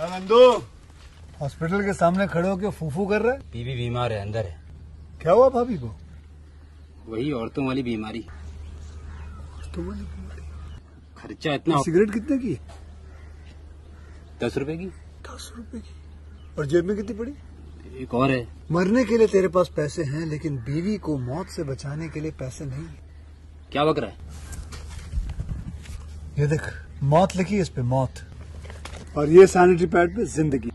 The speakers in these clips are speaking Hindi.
नंदू, हॉस्पिटल के सामने खड़े होकर फूफू कर रहा है। बीवी बीमार है, अंदर है। क्या हुआ भाभी को? वही औरतों वाली बीमारी। खर्चा इतना। सिगरेट कितने की? 10 रुपए की। 10 रुपए की। और जेब में कितनी पड़ी? एक और है। मरने के लिए तेरे पास पैसे हैं, लेकिन बीवी को मौत से बचाने के लिए पैसे नहीं है। क्या बक रहा है? ये देख, मौत लिखी है इस पे, मौत। और ये सैनिटरी पैड पे जिंदगी।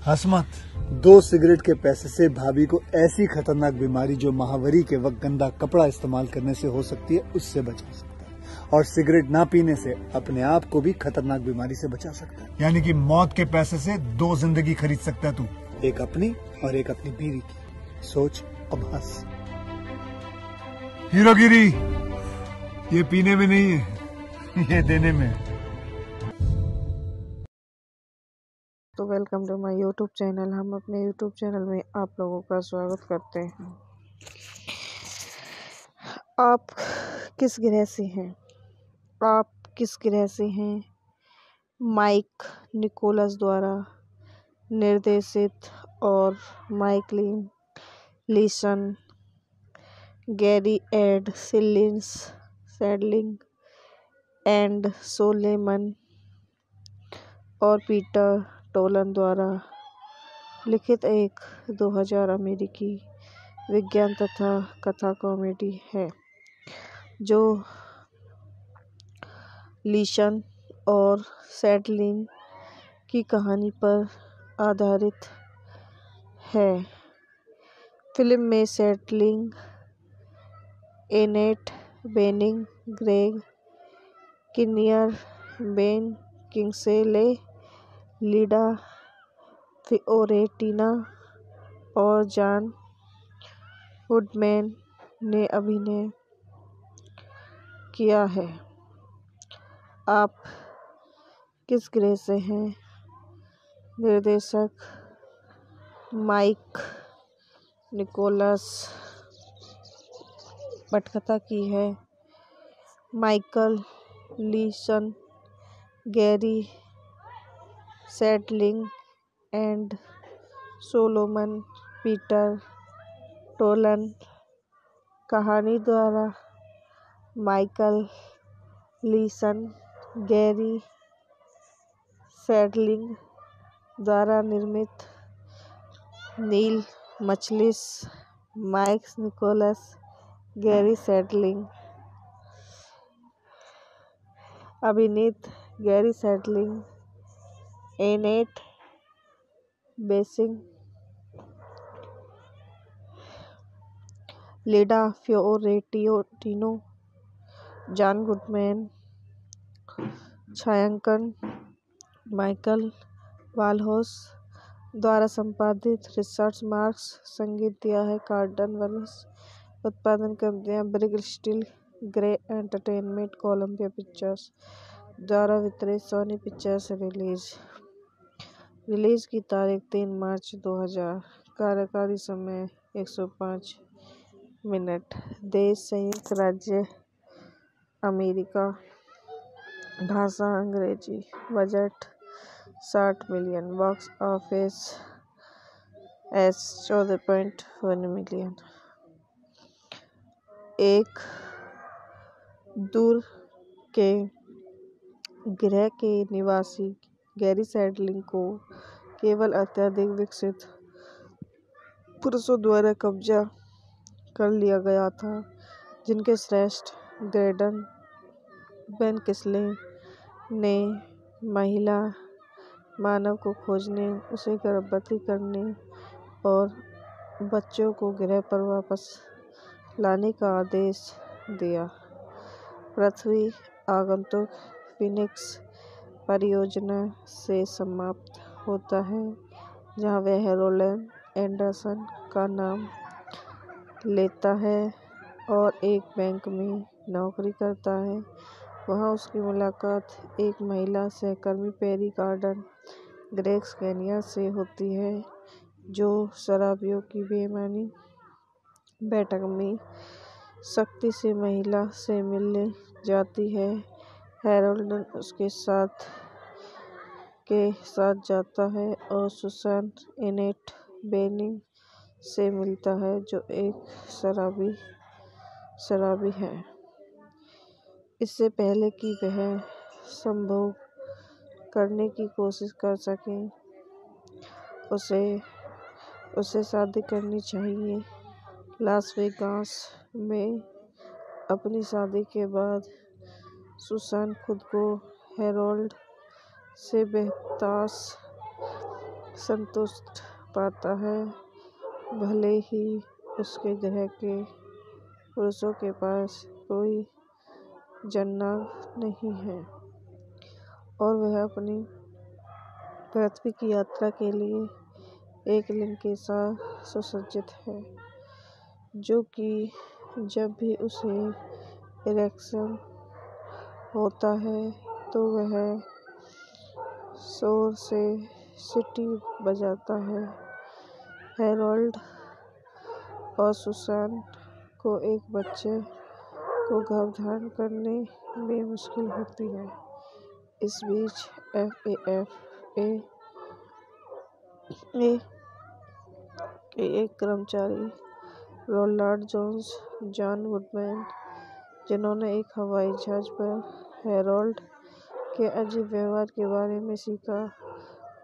हंस मत। 2 सिगरेट के पैसे से भाभी को ऐसी खतरनाक बीमारी जो महावरी के वक्त गंदा कपड़ा इस्तेमाल करने से हो सकती है, उससे बचा सकता है। और सिगरेट ना पीने से अपने आप को भी खतरनाक बीमारी से बचा सकता है। यानी कि मौत के पैसे से 2 जिंदगी खरीद सकता है तू, एक अपनी और एक अपनी बीवी की। सोच अब हंस। हीरोगिरी ये पीने में नहीं है, ये देने में है। तो welcome to my YouTube channel. हम अपने यूट्यूब चैनल में आप लोगों का स्वागत करते हैं। आप किस ग्रह से हैं? आप किस ग्रह से हैं? माइक निकोलस द्वारा निर्देशित और माइकलिन Leeson, Garry Ed Shandling and Solomon और पीटर टोलन द्वारा लिखित एक 2000 अमेरिकी विज्ञान तथा कथा कॉमेडी है, जो लीशन और सैडलिंग की कहानी पर आधारित है। फिल्म में Shandling, Annette Bening, Greg Kinnear, Ben Kingsley, Linda Fiorentino और जॉन वुडमैन ने अभिनय किया है। आप किस ग्रह से हैं? निर्देशक माइक निकोलस। पटकथा की है Michael Leeson, Garry Shandling and Solomon Peter Tolan. कहानी द्वारा माइकल लीसन, गैरी सैडलिंग द्वारा निर्मित। Neil Machlis, Mike Nichols, Garry Shandling. अभिनीत Garry Shandling, Annette Bening, Linda Fiorentino, John woodman. छायांकन माइकल वालहोस द्वारा संपादित रिचर्ड मार्क्स। संगीत दिया है कार्डन वल्स। उत्पादन कंपनियां ब्रिग steel, Grey Entertainment, Columbia Pictures द्वारा वितरित। सोनी पिक्चर्स। रिलीज की तारीख 3 मार्च 2000। कार्यकारी समय 105 मिनट। देश संयुक्त राज्य अमेरिका। भाषा अंग्रेजी। Budget 60 million. Box office S 14.1 million. एक दूर के ग्रह के निवासी गैरी सैडलिंग को केवल अत्यधिक विकसित पुरुषों द्वारा कब्जा कर लिया गया था, जिनके श्रेष्ठ ग्रेडन बेन किंग्सले ने महिला मानव को खोजने, उसे गर्भवती करने और बच्चों को ग्रह पर वापस लाने का आदेश दिया। पृथ्वी आगंतुक फीनिक्स परियोजना से समाप्त होता है, जहां वह रोलैंड एंडरसन का नाम लेता है और एक बैंक में नौकरी करता है। वहां उसकी मुलाकात एक महिला सहकर्मी पेरी गार्डन ग्रेग्स केनिया से होती है, जो शराबियों की बेईमानी बैठक में सख्ती से महिला से मिलने जाती है। हैरोल्ड उसके साथ के साथ जाता है और सुसान एनेट बेनिंग से मिलता है, जो एक शराबी है। इससे पहले कि वह संभोग करने की कोशिश कर सके, उसे शादी करनी चाहिए। लास वेगास में अपनी शादी के बाद सुसान खुद को हैरोल्ड से बेहताश संतुष्ट पाता है, भले ही उसके ग्रह के पुरुषों के पास कोई जननांग नहीं है, और वह अपनी पृथ्वी की यात्रा के लिए एक लिंग के साथ सुसज्जित है, जो कि जब भी उसे इरेक्शन होता है तो वह जोर से सीटी बजाता है। हैरोल्ड और सुसान को एक बच्चे को गर्भधारण करने में मुश्किल होती है। इस बीच FAFA के एक कर्मचारी रोनाल्ड जोन्स जॉन वुडमैन, जिन्होंने एक हवाई जहाज पर हैरोल्ड के अजीब व्यवहार के बारे में सीखा,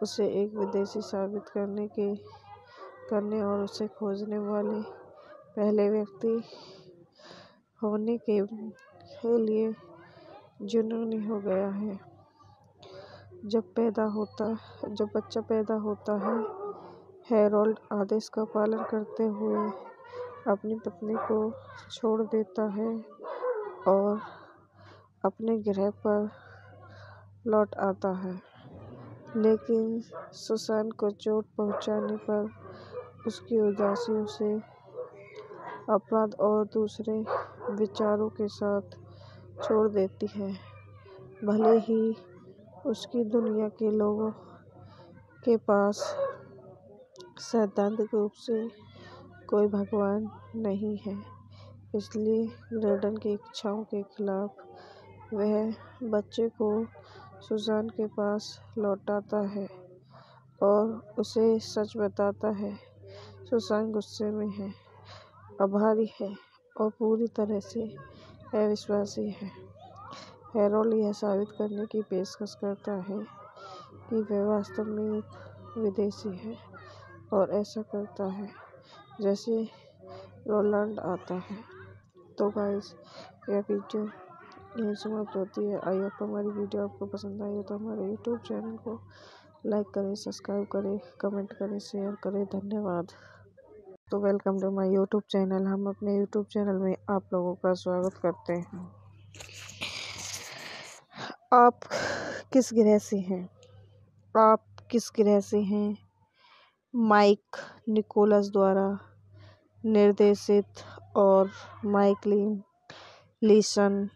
उसे एक विदेशी साबित करने और उसे खोजने वाले पहले व्यक्ति होने के लिए जुनूनी हो गया है। जब बच्चा पैदा होता है, हैरोल्ड आदेश का पालन करते हुए अपनी पत्नी को छोड़ देता है और अपने ग्रह पर लौट आता है, लेकिन सुसान को चोट पहुंचाने पर उसकी उदासी उसे अपराध और दूसरे विचारों के साथ छोड़ देती है। भले ही उसकी दुनिया के लोगों के पास सैद्धांतिक रूप से कोई भगवान नहीं है, इसलिए ग्रेडन की इच्छाओं के खिलाफ वह बच्चे को सुसान के पास लौटाता है और उसे सच बताता है। सुसान गुस्से में है, आभारी है और पूरी तरह से अविश्वासी है। हैरोल्ड यह साबित करने की पेशकश करता है कि वह वास्तव में एक विदेशी है और ऐसा करता है जैसे रोनाल्ड आता है। तो गाइस, यह वीडियो यहीं समाप्त होती है। आई होप हमारी वीडियो आपको पसंद आई हो तो हमारे यूट्यूब चैनल को लाइक करें, सब्सक्राइब करें, कमेंट करें, शेयर करें। धन्यवाद। तो welcome to my YouTube channel. हम अपने यूट्यूब चैनल में आप लोगों का स्वागत करते हैं। आप किस ग्रह से हैं? आप किस ग्रह से हैं? माइक निकोलस द्वारा निर्देशित और माइकलिन Leeson,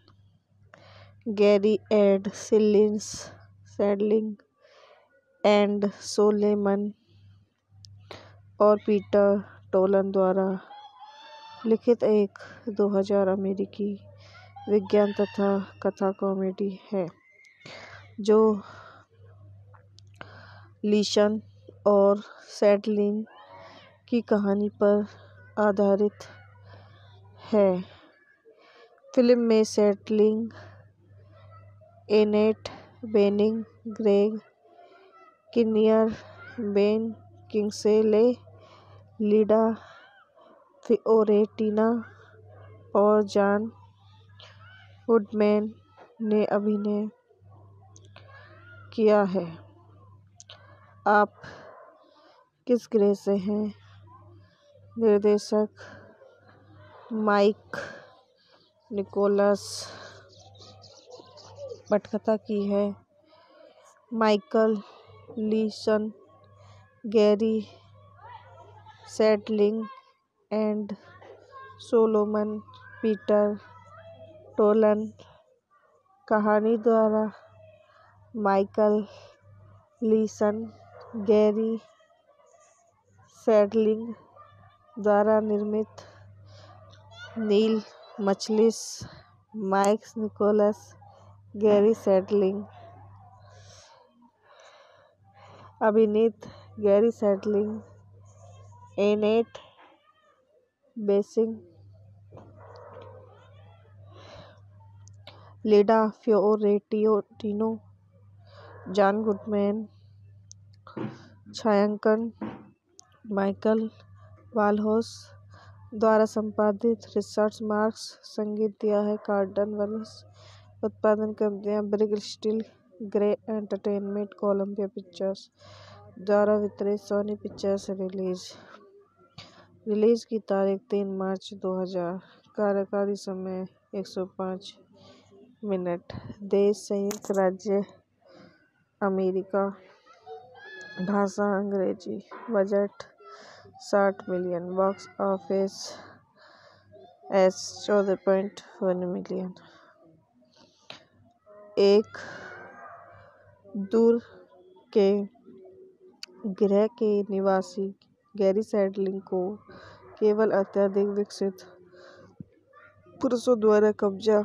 Garry Ed Shandling and Solomon और पीटर टोलन द्वारा लिखित एक 2000 अमेरिकी विज्ञान तथा कथा कॉमेडी है, जो लीसन और सैडलिंग की कहानी पर आधारित है। फिल्म में Shandling, Annette Bening, Greg Kinnear, Ben Kingsley, Linda Fiorentino और जॉन वुडमैन ने अभिनय किया है। आप किस ग्रह से हैं? निर्देशक माइक निकोलस। पटकथा की है Michael Leeson, Garry Shandling and Solomon Peter Tolan. कहानी द्वारा माइकल लीसन, गैरी सैडलिंग द्वारा निर्मित। Neil Machlis, Mike Nichols, Garry Shandling. अभिनीत Garry Shandling, Annette Bening, Linda Fiorentino, John Goodman, छायांकन माइकल वालहोस द्वारा संपादित रिचर्ड मार्क्स, संगीत दिया है कार्ल्टन वेल्स, उत्पादन कंपनियां ब्रिग steel, Grey Entertainment, Columbia Pictures द्वारा वितरित, सोनी पिक्चर्स। रिलीज की तारीख 3 मार्च 2000, कार्यकारी समय 105 मिनट, देश संयुक्त राज्य अमेरिका, भाषा अंग्रेजी, budget 60 million, box office S 14.1 million. एक दूर के ग्रह के निवासी गैरी सैडलिंग को केवल अत्यधिक विकसित पुरुषों द्वारा कब्जा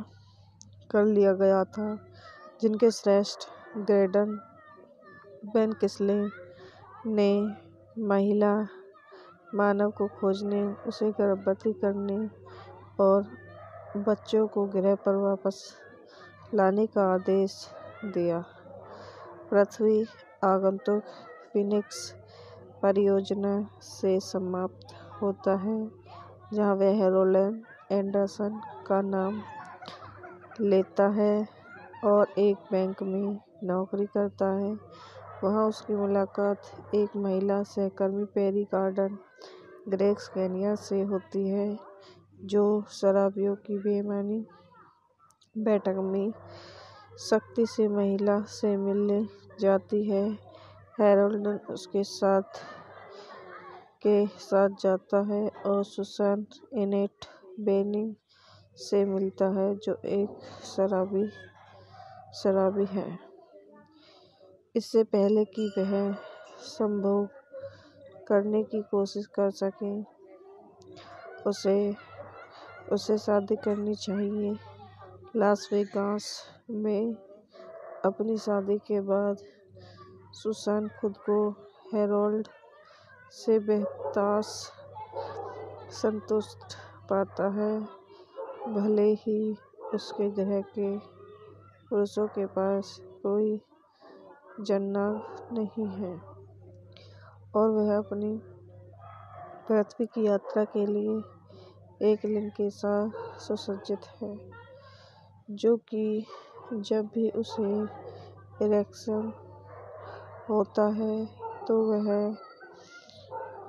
कर लिया गया था, जिनके श्रेष्ठ ग्रेडन बेन किस्ले ने महिला मानव को खोजने, उसे गर्भवती करने और बच्चों को ग्रह पर वापस लाने का आदेश दिया। पृथ्वी आगंतुक फीनिक्स परियोजना से समाप्त होता है, जहां वह रोलैंड एंडरसन का नाम लेता है और एक बैंक में नौकरी करता है। वहां उसकी मुलाकात एक महिला सहकर्मी पेरी गार्डन ग्रेग्स केनिया से होती है, जो शराबियों की बेईमानी बैठक में सख्ती से महिला से मिलने जाती है। हैरोल्ड उसके साथ जाता है और सुसान एनेट बेनिंग से मिलता है, जो एक शराबी है। इससे पहले कि वह संभोग करने की कोशिश कर सके, उसे शादी करनी चाहिए। लास वेगास में अपनी शादी के बाद सुसान खुद को हैरोल्ड से बेहताश संतुष्ट पाता है, भले ही उसके ग्रह के पुरुषों के पास कोई जननांग नहीं है, और वह अपनी पृथ्वी की यात्रा के लिए एक लिंग के साथ सुसज्जित है, जो कि जब भी उसे इरेक्शन होता है तो वह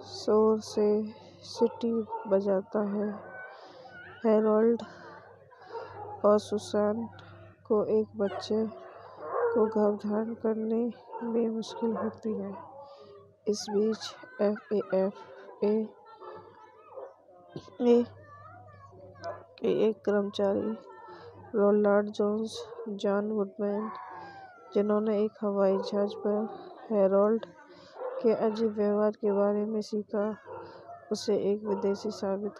जोर से सीटी बजाता है। हैरोल्ड और सुसान को एक बच्चे को गर्भधारण करने में मुश्किल होती है। इस बीच FAFA के एक कर्मचारी, रोनाल्ड जोन्स, जॉन गुडमैन, जिन्होंने एक हवाई जहाज पर हैरोल्ड के अजीब व्यवहार के बारे में सीखा, उसे एक विदेशी साबित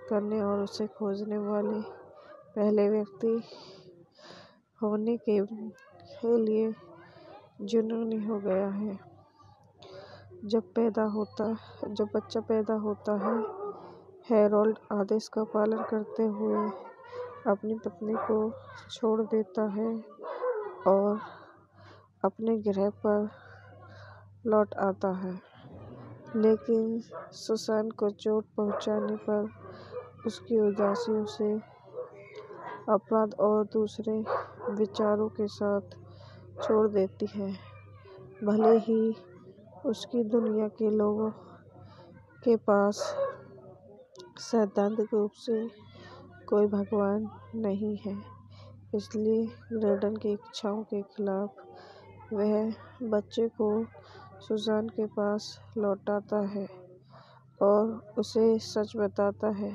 करने और उसे खोजने वाले पहले व्यक्ति होने के लिए जुनूनी हो गया है। जब बच्चा पैदा होता है, हैरोल्ड आदेश का पालन करते हुए अपनी पत्नी को छोड़ देता है और अपने ग्रह पर लौट आता है, लेकिन सुसान को चोट पहुंचाने पर उसकी उदासी उसे अपराध और दूसरे विचारों के साथ छोड़ देती है। भले ही उसकी दुनिया के लोगों के पास सैद्धांतिक रूप से कोई भगवान नहीं है, इसलिए ग्रेडन की इच्छाओं के खिलाफ वह बच्चे को सुसान के पास लौटाता है और उसे सच बताता है।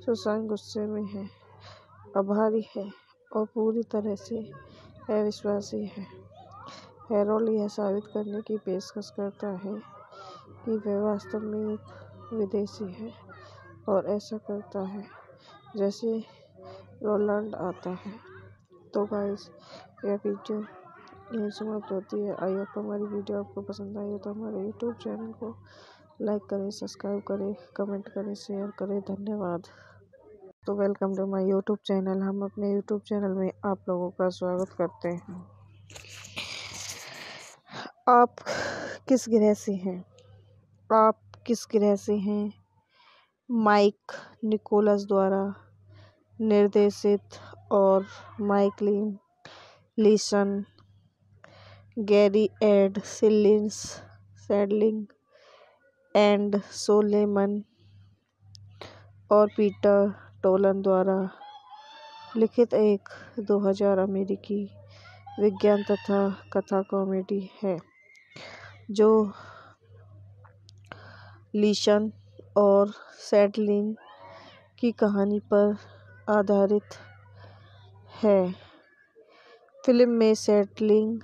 सुसान गुस्से में है, आभारी है और पूरी तरह से अविश्वासी है। हैरोल्ड यह साबित करने की पेशकश करता है कि वह वास्तव में एक विदेशी है और ऐसा करता है जैसे रोनाल्ड आता है। तो गाइस, यह वीडियो यही समाप्त होती है। आई होप हमारी वीडियो आपको पसंद आई हो तो हमारे यूट्यूब चैनल को लाइक करें, सब्सक्राइब करें, कमेंट करें, शेयर करें। धन्यवाद। तो welcome to my YouTube channel. हम अपने यूट्यूब चैनल में आप लोगों का स्वागत करते हैं। आप किस ग्रह से हैं? आप किस ग्रह से हैं? माइक निकोलस द्वारा निर्देशित और माइकलिन लीसन, गैरी एड सिलिंस सैडलिंग एंड सोलेमन और पीटर टोलन द्वारा लिखित एक 2000 अमेरिकी विज्ञान तथा कथा कॉमेडी है जो लीशन और सैडलिंग की कहानी पर आधारित है। फिल्म में Shandling,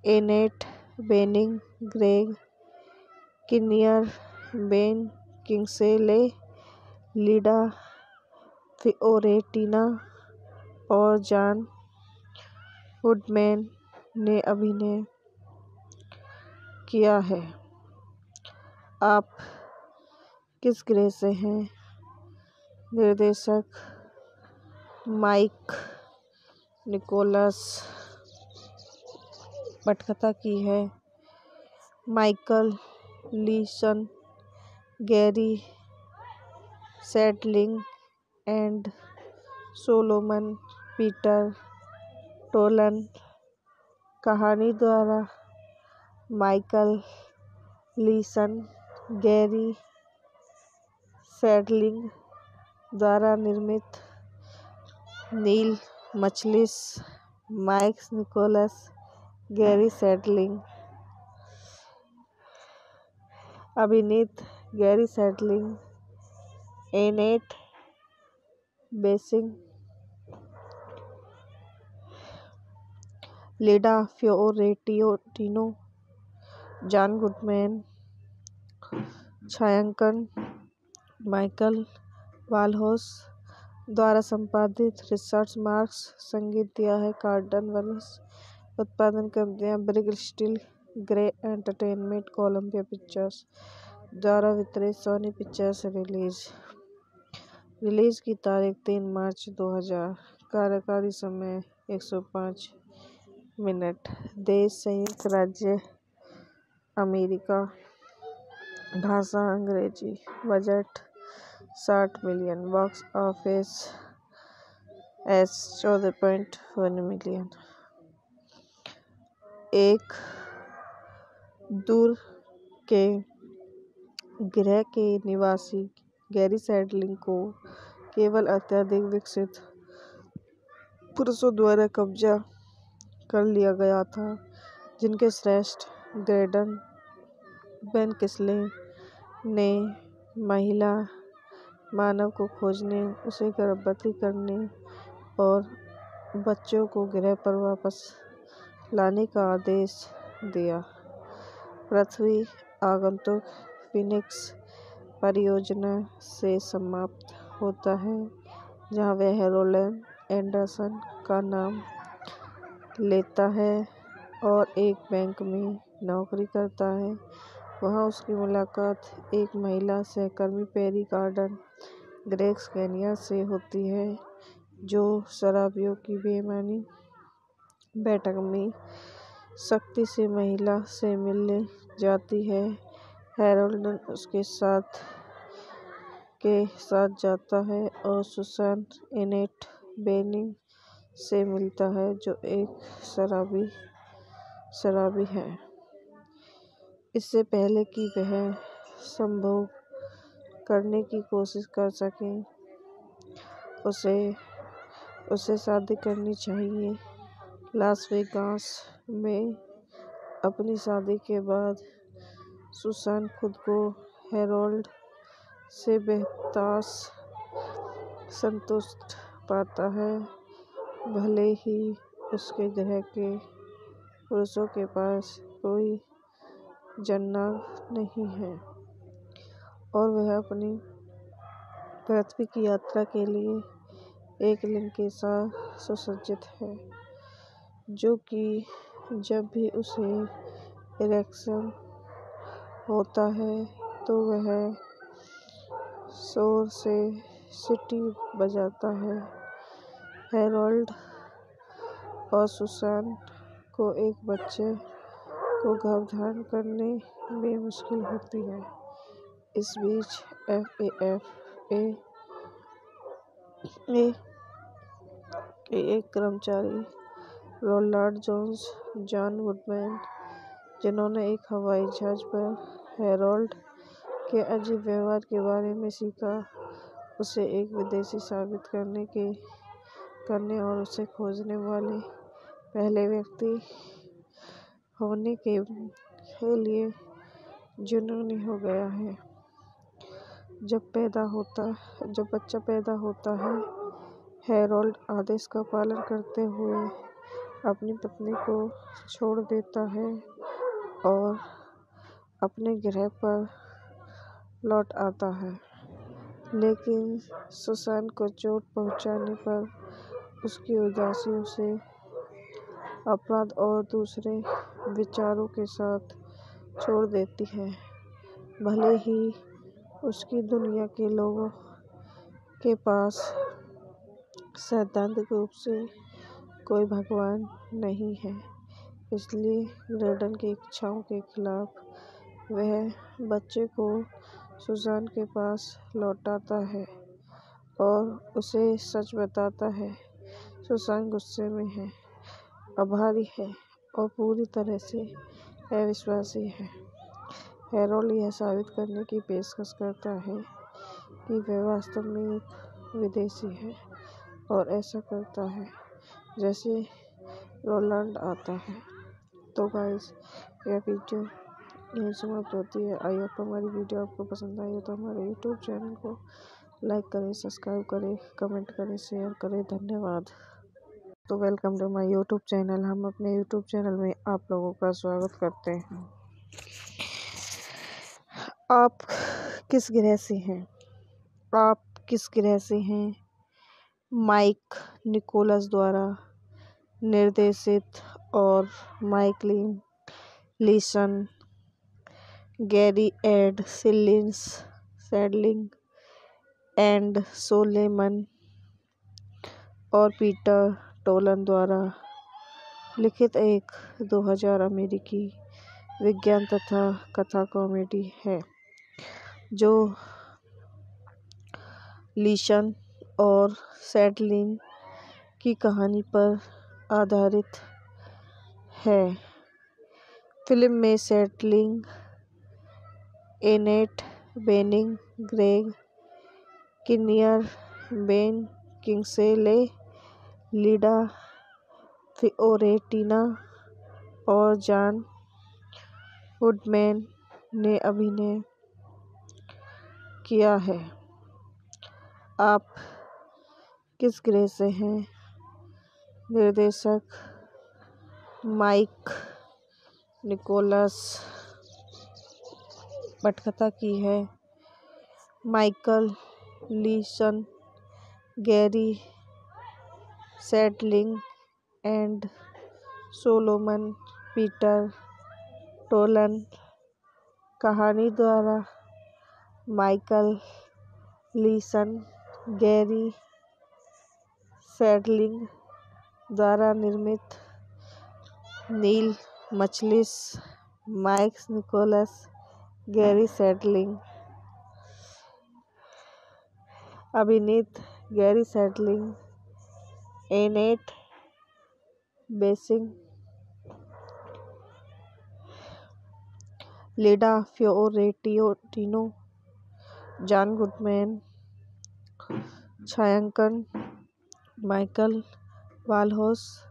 Annette Bening, Greg Kinnear, Ben Kingsley, Linda Fiorentino और जॉन वुडमैन ने अभिनय किया है। आप किस ग्रह से हैं? निर्देशक माइक निकोलस। पटकथा की है Michael Leeson, Garry Shandling and Solomon Peter Tolan. कहानी द्वारा माइकल लीसन, गैरी सैडलिंग द्वारा निर्मित। Neil Machlis, Mike Nichols, Garry Shandling. अभिनीत Garry Shandling, Annette Bening, Linda Fiorentino, John Goodman. छायांकन माइकल वालहोस द्वारा संपादित रिचर्ड मार्क्स। संगीत दिया है कार्डन वेल्स। उत्पादन कंपनियां ब्रिग steel, Grey Entertainment, Columbia Pictures द्वारा वितरित। सोनी पिक्चर्स। रिलीज की तारीख 3 मार्च 2000। कार्यकारी समय 105 मिनट। देश संयुक्त राज्य अमेरिका। भाषा अंग्रेजी। Budget 60 million. Box office S 14.1 million. एक दूर के ग्रह के निवासी गैरी सैडलिंग को केवल अत्यधिक विकसित पुरुषों द्वारा कब्जा कर लिया गया था, जिनके श्रेष्ठ ग्रेडन बेन किंग्सले ने महिला मानव को खोजने, उसे गर्भवती करने और बच्चों को ग्रह पर वापस लाने का आदेश दिया। पृथ्वी आगंतुक फीनिक्स परियोजना से समाप्त होता है, जहां वह रोलैंड एंडरसन का नाम लेता है और एक बैंक में नौकरी करता है। वहां उसकी मुलाकात एक महिला सहकर्मी पेरी गार्डन ग्रेग्स केनिया से होती है, जो शराबियों की बेईमानी बैठक में सख्ती से महिला से मिलने जाती है। हैरोल्ड उसके साथ जाता है और सुसान एनेट बेनिंग से मिलता है, जो एक शराबी है। इससे पहले कि वह संभोग करने की कोशिश कर सके, उसे शादी करनी चाहिए। लास वेगास में अपनी शादी के बाद सुसान खुद को हैरोल्ड से बेहताश संतुष्ट पाता है, भले ही उसके ग्रह के पुरुषों के पास कोई जननांग नहीं है और वह अपनी पृथ्वी की यात्रा के लिए एक लिंग के साथ सुसज्जित है। जो कि जब भी उसे इरेक्शन होता है तो वह जोर से सीटी बजाता है। हैरोल्ड और सुसान को एक बच्चे को गर्भधारण करने में मुश्किल होती है। इस बीच FAFA के एक कर्मचारी रोनाल्ड जोन्स जॉन गुडमैन, जिन्होंने एक हवाई जहाज पर हैरोल्ड के अजीब व्यवहार के बारे में सीखा, उसे एक विदेशी साबित करने और उसे खोजने वाले पहले व्यक्ति होने के लिए जुनूनी हो गया है। जब बच्चा पैदा होता है, हैरोल्ड आदेश का पालन करते हुए अपनी पत्नी को छोड़ देता है और अपने गृह पर लौट आता है। लेकिन सुसान को चोट पहुंचाने पर उसकी उदासी उसे अपराध और दूसरे विचारों के साथ छोड़ देती है। भले ही उसकी दुनिया के लोगों के पास सैद्धांतिक रूप से कोई भगवान नहीं है, इसलिए ग्रेडन की इच्छाओं के खिलाफ वह बच्चे को सुसान के पास लौटाता है और उसे सच बताता है। सुसान गुस्से में है, आभारी है और पूरी तरह से अविश्वासी है। हैरोल्ड यह साबित करने की पेशकश करता है कि वह वास्तव में एक विदेशी है और ऐसा करता है जैसे रोनाल्ड आता है। तो गाइस, यह वीडियो यहीं समाप्त होती है। आई होप हमारी वीडियो आपको पसंद आई हो तो हमारे यूट्यूब चैनल को लाइक करें, सब्सक्राइब करें, कमेंट करें, शेयर करें। धन्यवाद। तो welcome to my YouTube channel. हम अपने यूट्यूब चैनल में आप लोगों का स्वागत करते हैं। आप किस ग्रह से हैं? आप किस ग्रह से हैं? माइक निकोलस द्वारा निर्देशित और माइकलिन Leeson, Garry Ed Shandling and Solomon और पीटर टोलन द्वारा लिखित एक 2000 अमेरिकी विज्ञान तथा कथा कॉमेडी है, जो लीसन और सैडलिंग की कहानी पर आधारित है। फिल्म में Shandling, Annette Bening, Greg Kinnear, Ben Kingsley, Linda Fiorentino और जॉन वुडमैन ने अभिनय किया है। आप किस ग्रह से हैं? निर्देशक माइक निकोलस। पटकथा की है Michael Leeson, Garry Shandling and Solomon Peter Tolan. कहानी द्वारा माइकल लीसन, गैरी सैडलिंग द्वारा निर्मित। Neil Machlis, Mike Nichols, Garry Shandling. अभिनीत Garry Shandling, Annette Bening, Linda Fiorentino, John Goodman. छायांकन माइकल वालहोस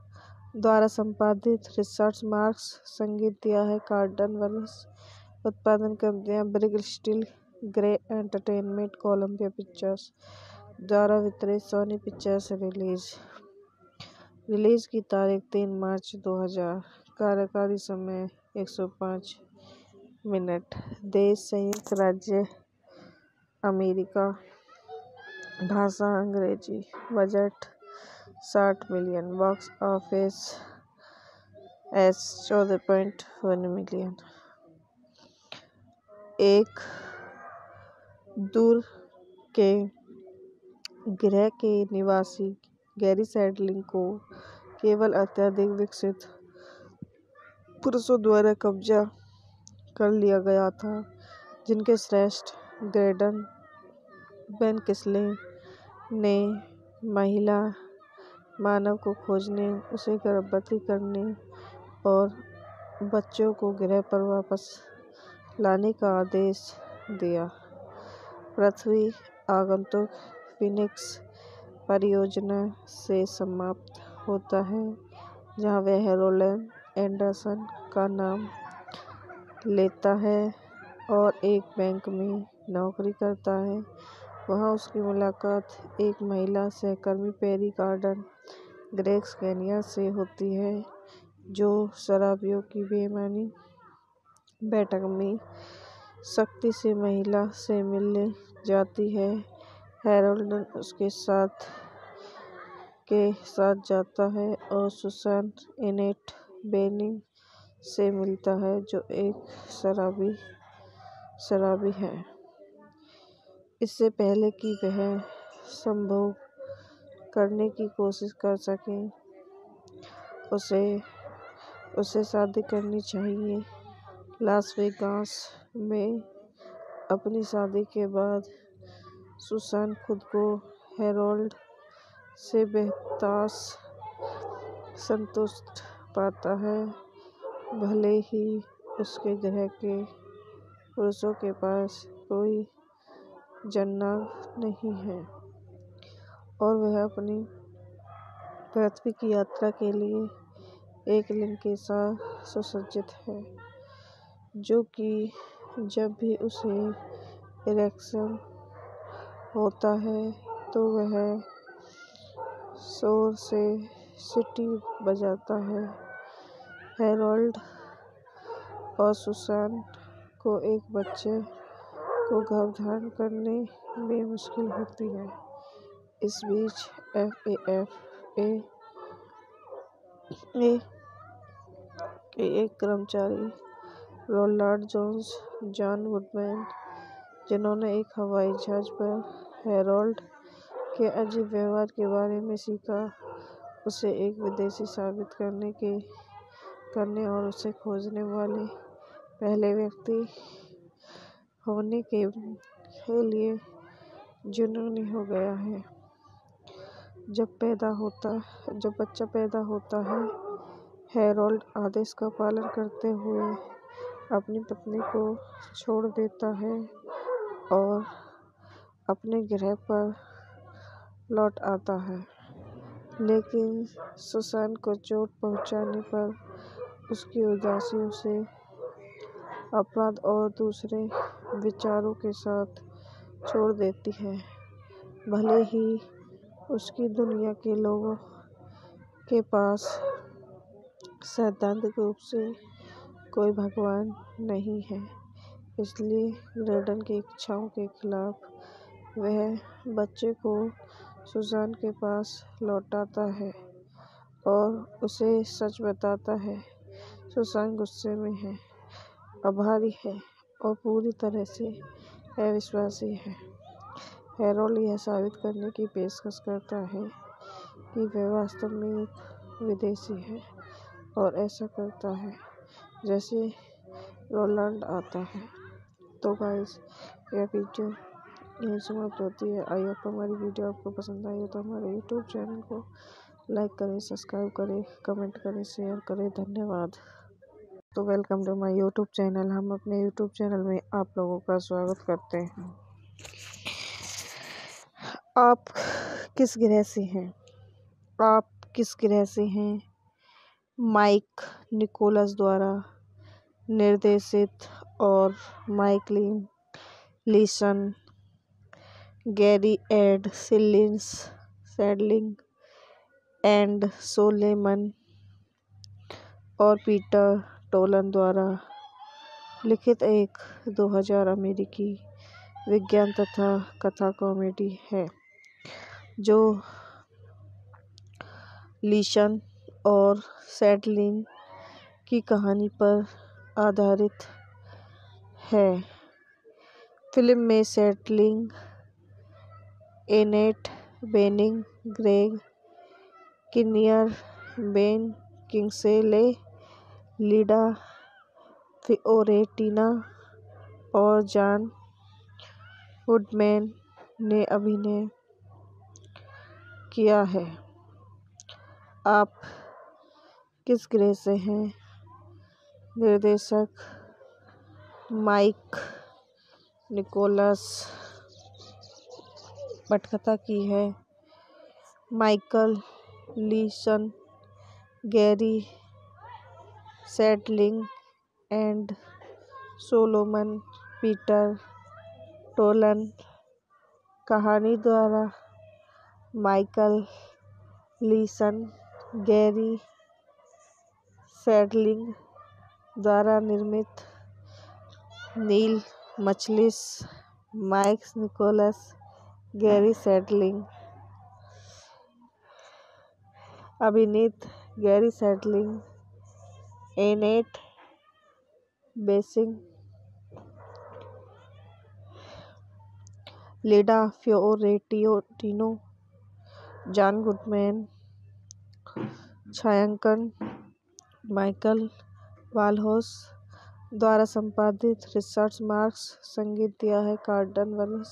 द्वारा संपादित रिचर्ड मार्क्स। संगीत दिया है कार्ल्टन वेल्स। उत्पादन कंपनियां ब्रिग steel, Grey Entertainment, Columbia Pictures द्वारा वितरित। सोनी पिक्चर्स। रिलीज की तारीख 3 मार्च 2000। कार्यकारी समय 105 मिनट। देश संयुक्त राज्य अमेरिका। भाषा अंग्रेजी। Budget 60 million. Box office S 14.1 million. एक दूर के ग्रह के निवासी गैरी सैडलिंग को केवल अत्यधिक विकसित पुरुषों द्वारा कब्जा कर लिया गया था, जिनके श्रेष्ठ ग्रेडन बेन किसले ने महिला मानव को खोजने, उसे गर्भवती करने और बच्चों को ग्रह पर वापस लाने का आदेश दिया। पृथ्वी आगंतुक फिनिक्स परियोजना से समाप्त होता है, जहां वह रोलैंड एंडरसन का नाम लेता है और एक बैंक में नौकरी करता है। वहां उसकी मुलाकात एक महिला सहकर्मी पेरी गार्डन ग्रेग्स केनिया से होती है, जो शराबियों की बेईमानी बैठक में सख्ती से महिला से मिलने जाती है। हैरोल्ड उसके साथ जाता है और सुसान एनेट बेनिंग से मिलता है, जो एक शराबी है। इससे पहले कि वह संभोग करने की कोशिश कर सके, उसे शादी करनी चाहिए। लास वेगास में अपनी शादी के बाद सुसान खुद को हैरोल्ड से बेहताश संतुष्ट पाता है, भले ही उसके ग्रह के पुरुषों के पास कोई जननांग नहीं है, और वह अपनी पृथ्वी की यात्रा के लिए एक लिंग के साथ सुसज्जित है, जो कि जब भी उसे इरेक्शन होता है तो वह जोर से सीटी बजाता है। हैरोल्ड और सुसान को एक बच्चे को गर्भधारण करने में मुश्किल होती है। इस बीच FAFA के एक कर्मचारी रोनाल्ड जोन्स जॉन वुडमैन, जिन्होंने एक हवाई जहाज पर हैरोल्ड के अजीब व्यवहार के बारे में सीखा, उसे एक विदेशी साबित करने और उसे खोजने वाले पहले व्यक्ति होने के लिए जुनूनी हो गया है। जब बच्चा पैदा होता है, हैरोल्ड आदेश का पालन करते हुए अपनी पत्नी को छोड़ देता है और अपने ग्रह पर लौट आता है, लेकिन सुसान को चोट पहुंचाने पर उसकी उदासी उसे अपराध और दूसरे विचारों के साथ छोड़ देती है। भले ही उसकी दुनिया के लोगों के पास सैद्धांतिक रूप से कोई भगवान नहीं है, इसलिए ग्रेडन की इच्छाओं के खिलाफ वह बच्चे को सुसान के पास लौटाता है और उसे सच बताता है। सुसान गुस्से में है, आभारी है और पूरी तरह से अविश्वासी है। हैरोल्ड यह साबित करने की पेशकश करता है कि वह वास्तव में एक विदेशी है और ऐसा करता है जैसे रोनाल्ड आता है। तो गाइस, यह वीडियो यहीं समाप्त होती है। आई होप हमारी वीडियो आपको पसंद आई हो तो हमारे यूट्यूब चैनल को लाइक करें, सब्सक्राइब करें, कमेंट करें, शेयर करें। धन्यवाद। तो welcome to my YouTube channel. हम अपने यूट्यूब चैनल में आप लोगों का स्वागत करते हैं। आप किस ग्रह से हैं? आप किस ग्रह से हैं? माइक निकोलस द्वारा निर्देशित और माइकलिन Leeson, Garry Ed Shandling and Solomon और पीटर टोलन द्वारा लिखित एक 2000 अमेरिकी विज्ञान तथा कथा कॉमेडी है, जो लीसन और सैडलिंग की कहानी पर आधारित है। फिल्म में Shandling, Annette Bening, Greg Kinnear, Ben Kingsley, Linda Fiorentino और जॉन वुडमैन ने अभिनय किया है। आप किस ग्रह से हैं? निर्देशक माइक निकोलस। पटकथा की है Michael Leeson, Garry Shandling and Solomon Peter Tolan. कहानी द्वारा माइकल लीसन, गैरी सेटलिंग द्वारा निर्मित। Neil Machlis, Mike Nichols, Garry Shandling. अभिनीत Garry Shandling, Annette Bening, Linda Fiorentino, John woodman. छायांकन माइकल वालहोस द्वारा संपादित रिचर्ड मार्क्स। संगीत दिया है कार्डन वल्स।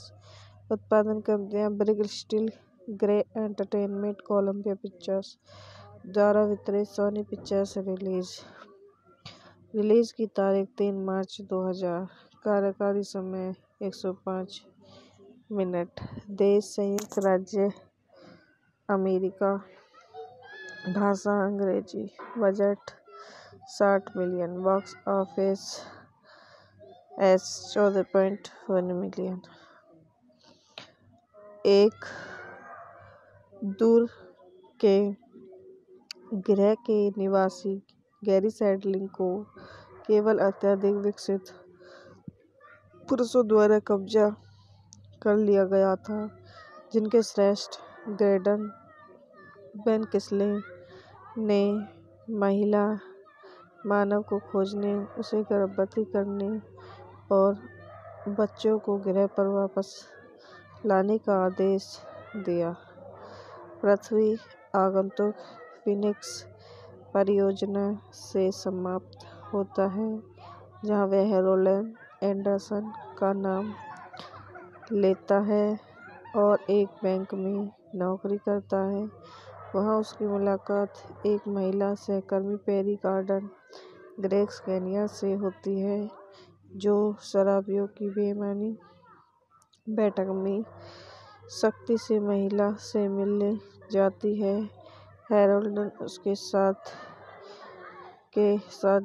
उत्पादन कंपनियां ब्रिग steel, Grey Entertainment, Columbia Pictures द्वारा वितरित। सोनी पिक्चर्स। रिलीज की तारीख 3 मार्च 2000। कार्यकारी समय 105 मिनट। देश संयुक्त राज्य अमेरिका। भाषा अंग्रेजी। Budget 60 million. Box office S 14.1 million. एक दूर के ग्रह के निवासी गैरी सेटलिंग को केवल अत्यधिक विकसित पुरुषों द्वारा कब्जा कर लिया गया था, जिनके श्रेष्ठ ग्रेडन बेन किंग्सले ने महिला मानव को खोजने, उसे गर्भवती करने और बच्चों को ग्रह पर वापस लाने का आदेश दिया। पृथ्वी आगंतुक फीनिक्स परियोजना से समाप्त होता है, जहां वह हैरोल्ड एंडरसन का नाम लेता है और एक बैंक में नौकरी करता है। वहां उसकी मुलाकात एक महिला सहकर्मी पेरी गार्डन ग्रेग्स केनिया से होती है, जो शराबियों की बेईमानी बैठक में सख्ती से महिला से मिलने जाती है। हैरोल्ड उसके साथ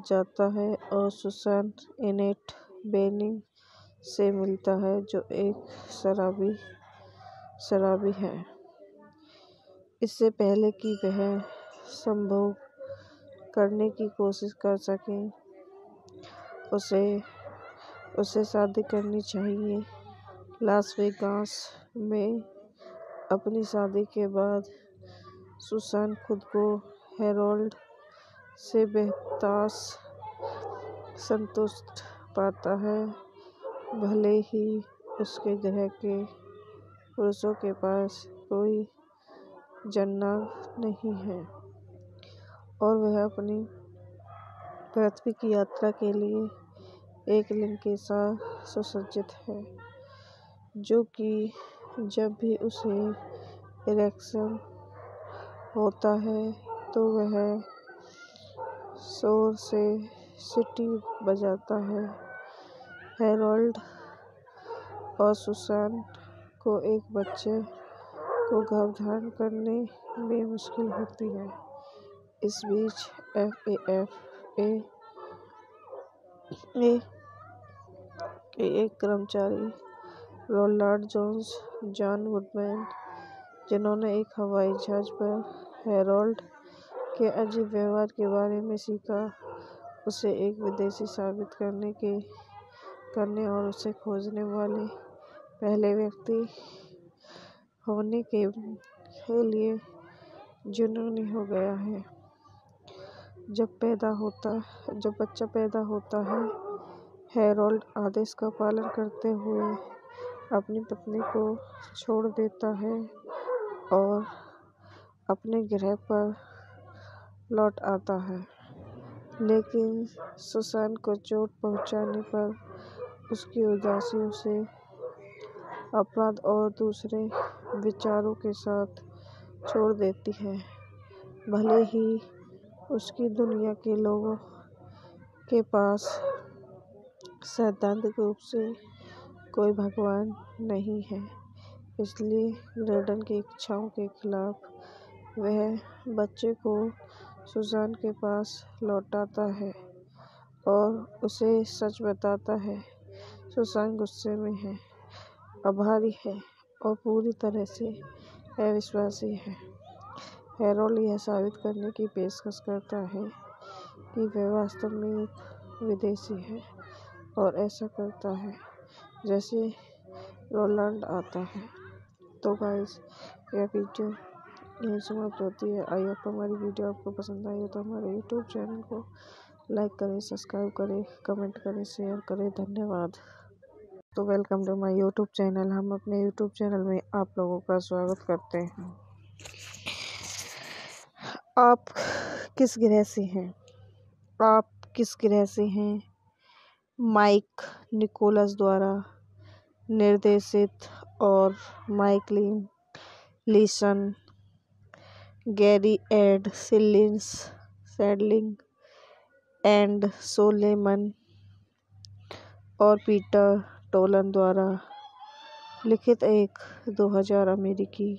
जाता है और सुसान एनेट बेनिंग से मिलता है, जो एक शराबी है। इससे पहले कि वह संभोग करने की कोशिश कर सके, उसे शादी करनी चाहिए। लास वेगास में अपनी शादी के बाद सुसान खुद को हैरोल्ड से बेहताश संतुष्ट पाता है, भले ही उसके ग्रह के पुरुषों के पास कोई जननांग नहीं है, और वह अपनी पृथ्वी की यात्रा के लिए एक लिंग के साथ सुसज्जित है, जो कि जब भी उसे इरेक्शन होता है तो वह जोर से सीटी बजाता है। हैरोल्ड और सुसान को एक बच्चे को गर्भधारण करने में मुश्किल होती है। इस बीच FAFA के एक कर्मचारी, रोनाल्ड जोन्स, जॉन वुडमैन, जिन्होंने एक हवाई जहाज पर हैरोल्ड के अजीब व्यवहार के बारे में सीखा, उसे एक विदेशी साबित करने और उसे खोजने वाले पहले व्यक्ति होने के लिए जुनूनी हो गया है। जब बच्चा पैदा होता है, हैरोल्ड आदेश का पालन करते हुए अपनी पत्नी को छोड़ देता है और अपने गृह पर लौट आता है। लेकिन सुसान को चोट पहुंचाने पर उसकी उदासी उसे अपराध और दूसरे विचारों के साथ छोड़ देती है। भले ही उसकी दुनिया के लोगों के पास सैद्धांतिक रूप से कोई भगवान नहीं है, इसलिए ग्रेडन की इच्छाओं के खिलाफ वह बच्चे को सुसान के पास लौटाता है और उसे सच बताता है। सुसान गुस्से में है, आभारी है और पूरी तरह से अविश्वासी है। हैरोल्ड यह साबित करने की पेशकश करता है कि वह वास्तव में एक विदेशी है और ऐसा करता है जैसे रोलैंड आता है। तो गाइस, यह वीडियो यहीं समाप्त होती है। आई होप हमारी वीडियो आपको पसंद आई हो तो हमारे यूट्यूब चैनल को लाइक करें, सब्सक्राइब करें, कमेंट करें, शेयर करें। धन्यवाद। तो welcome to my YouTube channel. हम अपने यूट्यूब चैनल में आप लोगों का स्वागत करते हैं। आप किस ग्रह से हैं? आप किस ग्रह से हैं? माइक निकोलस द्वारा निर्देशित और माइकलिन Leeson, Garry Ed Shandling and Solomon और पीटर टोलन द्वारा लिखित एक 2000 अमेरिकी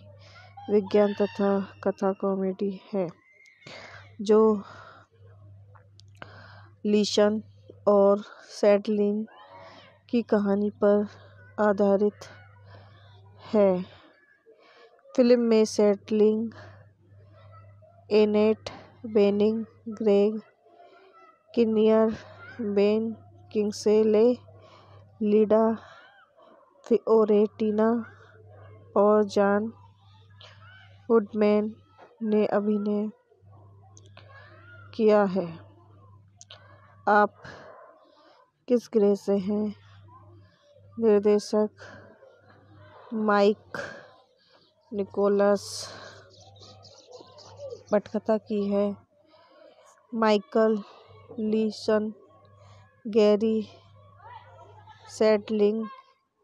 विज्ञान तथा कथा कॉमेडी है जो लीशन और सैडलिंग की कहानी पर आधारित है। फिल्म में Shandling, Annette Bening, Greg Kinnear, Ben Kingsley, Linda Fiorentino और जॉन वुडमैन ने अभिनय किया है। आप किस ग्रह से हैं? निर्देशक माइक निकोलस। पटकथा की है Michael Leeson, Garry Shandling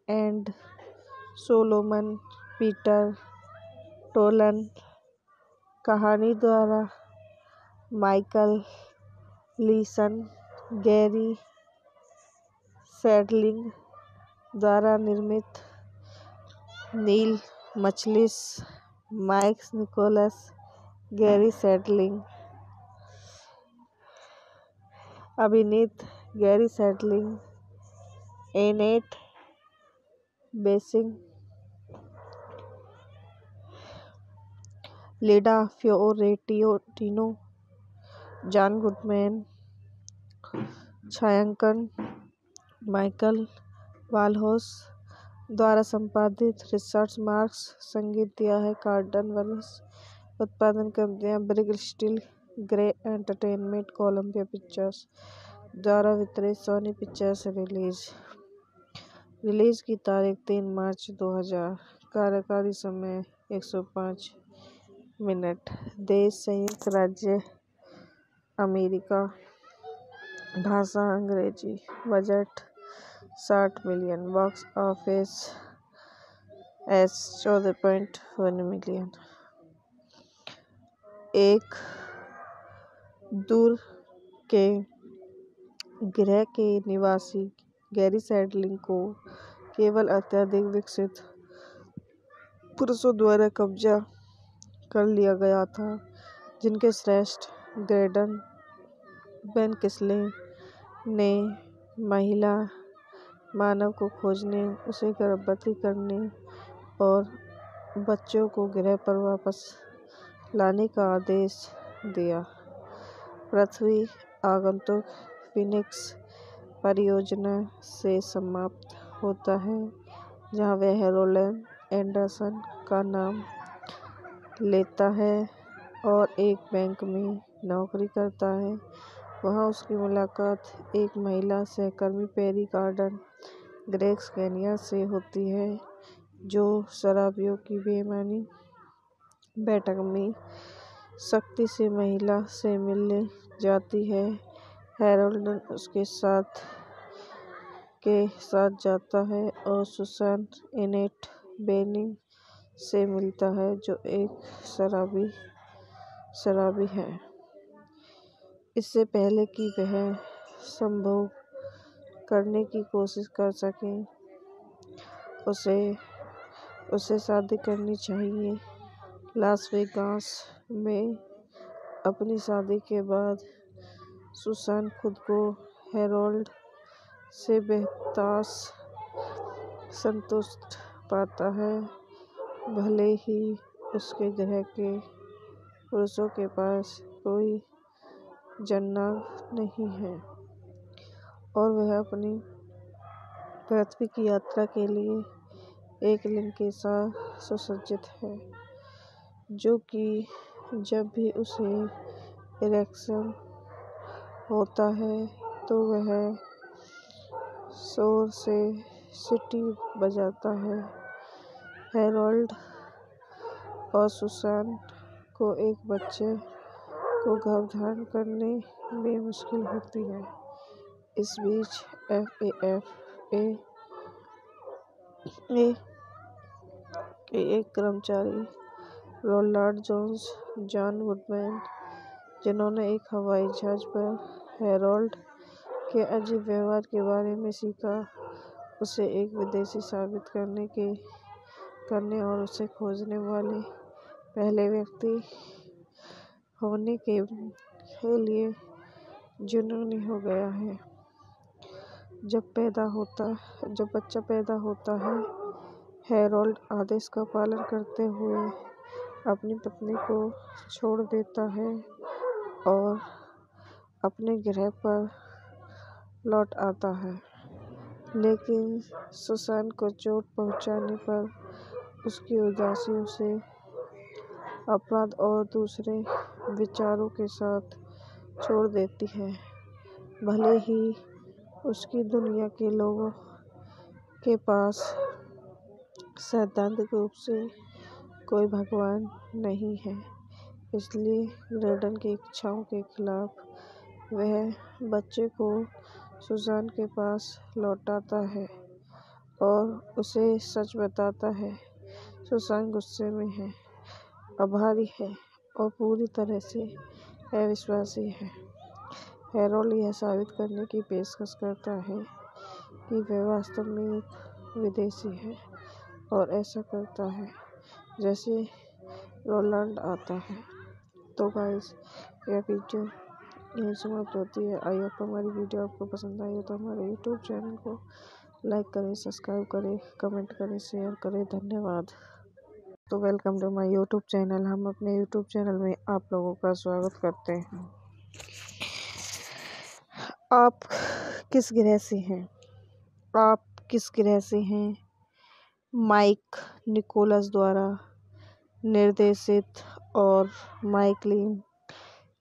and Solomon Peter Tolan. कहानी द्वारा माइकल लीसन, गैरी सैडलिंग द्वारा निर्मित। Neil Machlis, Mike Nichols, Garry Shandling. अभिनीत Garry Shandling, Annette Bening, Linda Fiorentino, John woodman. छायांकन माइकल वालहोस द्वारा संपादित रिचर्ड मार्क्स। संगीत दिया है कार्डन वेल्स। उत्पादन कंपनियां ब्रिग steel, Grey Entertainment, Columbia Pictures द्वारा वितरित। सोनी पिक्चर्स। रिलीज की तारीख 3 मार्च 2000। कार्यकारी समय 105 मिनट। देश संयुक्त राज्य अमेरिका। भाषा अंग्रेजी। Budget 60 million. Box office 14.1 million. एक दूर के ग्रह के निवासी गैरी सैडलिंग को केवल अत्यधिक विकसित पुरुषों द्वारा कब्जा कर लिया गया था, जिनके श्रेष्ठ ग्रेडन बेन किंग्सले ने महिला मानव को खोजने, उसे गर्भवती करने और बच्चों को ग्रह पर वापस लाने का आदेश दिया। पृथ्वी आगंतुक फीनिक्स परियोजना से समाप्त होता है, जहां वह रोलैंड एंडरसन का नाम लेता है और एक बैंक में नौकरी करता है। वहाँ उसकी मुलाकात एक महिला सहकर्मी पेरी गार्डन ग्रेग्स केनिया से होती है, जो शराबियों की बेईमानी बैठक में सख्ती से महिला से मिलने जाती है। हैरोल्ड उसके साथ जाता है और सुसान एनेट बेनिंग से मिलता है, जो एक शराबी है। इससे पहले कि वह संभोग करने की कोशिश कर सके, उसे शादी करनी चाहिए। लास वेगास में अपनी शादी के बाद सुसान खुद को हैरोल्ड से बेहताश संतुष्ट पाता है, भले ही उसके ग्रह के पुरुषों के पास कोई जननांग नहीं है, और वह अपनी पृथ्वी की यात्रा के लिए एक लिंग के साथ सुसज्जित है, जो कि जब भी उसे इरेक्शन होता है तो वह जोर से सीटी बजाता है। हैरोल्ड और सुसान को एक बच्चे को गर्भधारण करने में मुश्किल होती है। इस बीच FAFA के एक कर्मचारी रोनाल्ड जोन्स जॉन वुडमैन, जिन्होंने एक हवाई जहाज पर हैरोल्ड के अजीब व्यवहार के बारे में सीखा, उसे एक विदेशी साबित करने और उसे खोजने वाले पहले व्यक्ति होने के लिए जुनूनी हो गया है। जब बच्चा पैदा होता है, हैरोल्ड आदेश का पालन करते हुए अपनी पत्नी को छोड़ देता है और अपने ग्रह पर लौट आता है, लेकिन सुसान को चोट पहुंचाने पर उसकी उदासी उसे अपराध और दूसरे विचारों के साथ छोड़ देती है। भले ही उसकी दुनिया के लोगों के पास सैद्धांतिक रूप से कोई भगवान नहीं है, इसलिए ग्रेडन की इच्छाओं के खिलाफ वह बच्चे को सुसान के पास लौटाता है और उसे सच बताता है। सुसान गुस्से में है, आभारी है और पूरी तरह से अविश्वासी है। हैरोल्ड यह साबित करने की पेशकश करता है कि वह वास्तव में एक विदेशी है और ऐसा करता है जैसे रोनाल्ड आता है। तो गाइस, यह वीडियो यहीं समाप्त होती है। आई होप हमारी वीडियो आपको पसंद आई हो तो हमारे यूट्यूब चैनल को लाइक करें, सब्सक्राइब करें, कमेंट करें, शेयर करें। धन्यवाद। तो welcome to my YouTube channel. हम अपने यूट्यूब चैनल में आप लोगों का स्वागत करते हैं। आप किस ग्रह से हैं? आप किस ग्रह से हैं? माइक निकोलस द्वारा निर्देशित और माइकलिन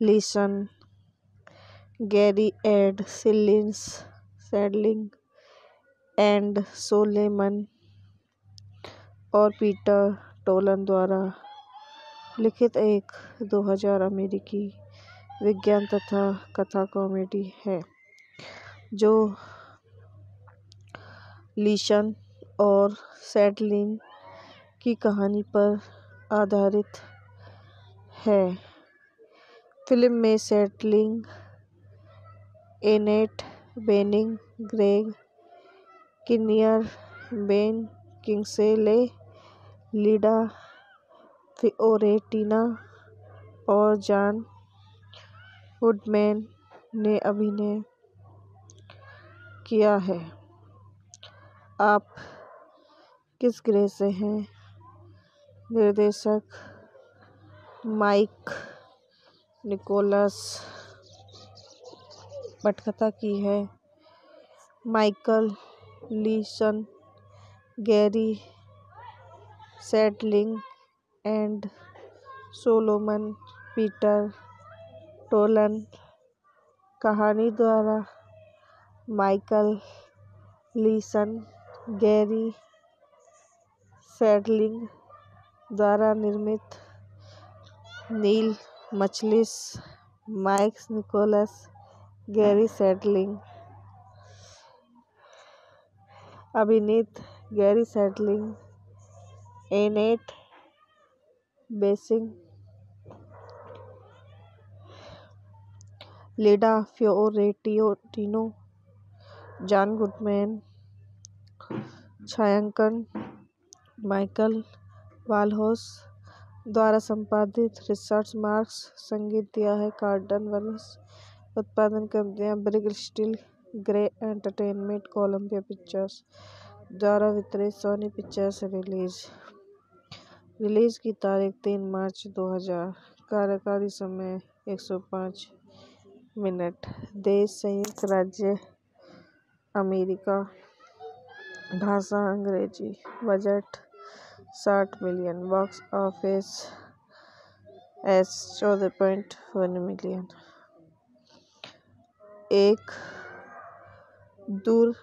Leeson, Garry Ed Shandling and Solomon और पीटर टोलन द्वारा लिखित एक 2000 अमेरिकी विज्ञान तथा कथा कॉमेडी है, जो लीसन और सैडलिंग की कहानी पर आधारित है। फिल्म में Shandling, Annette Bening, Greg Kinnear, Ben Kingsley, Linda Fiorentino और जॉन वुडमैन ने अभिनय किया है। आप किस ग्रह से हैं? निर्देशक माइक निकोलस। पटकथा की है Michael Leeson, Garry Shandling and Solomon, Peter Tolan कहानी द्वारा माइकल लीसन गैरी सैडलिंग द्वारा निर्मित, Neil Machlis Mikes Nichols Garry Shandling अभिनीत, Garry Shandling Annette Bening Linda Fiorentino John Goodman छायांकन माइकल वालहोस द्वारा संपादित, रिचर्ड मार्क्स संगीत दिया है, कार्डन वेल्स उत्पादन कंपनियां ब्रिग steel Grey Entertainment Columbia Pictures द्वारा वितरित, सोनी पिक्चर्स रिलीज की तारीख 3 मार्च 2000, कार्यकारी समय 105 मिनट, देश संयुक्त राज्य अमेरिका, भाषा अंग्रेजी, budget 60 million, box office S 14.1 million. एक दूर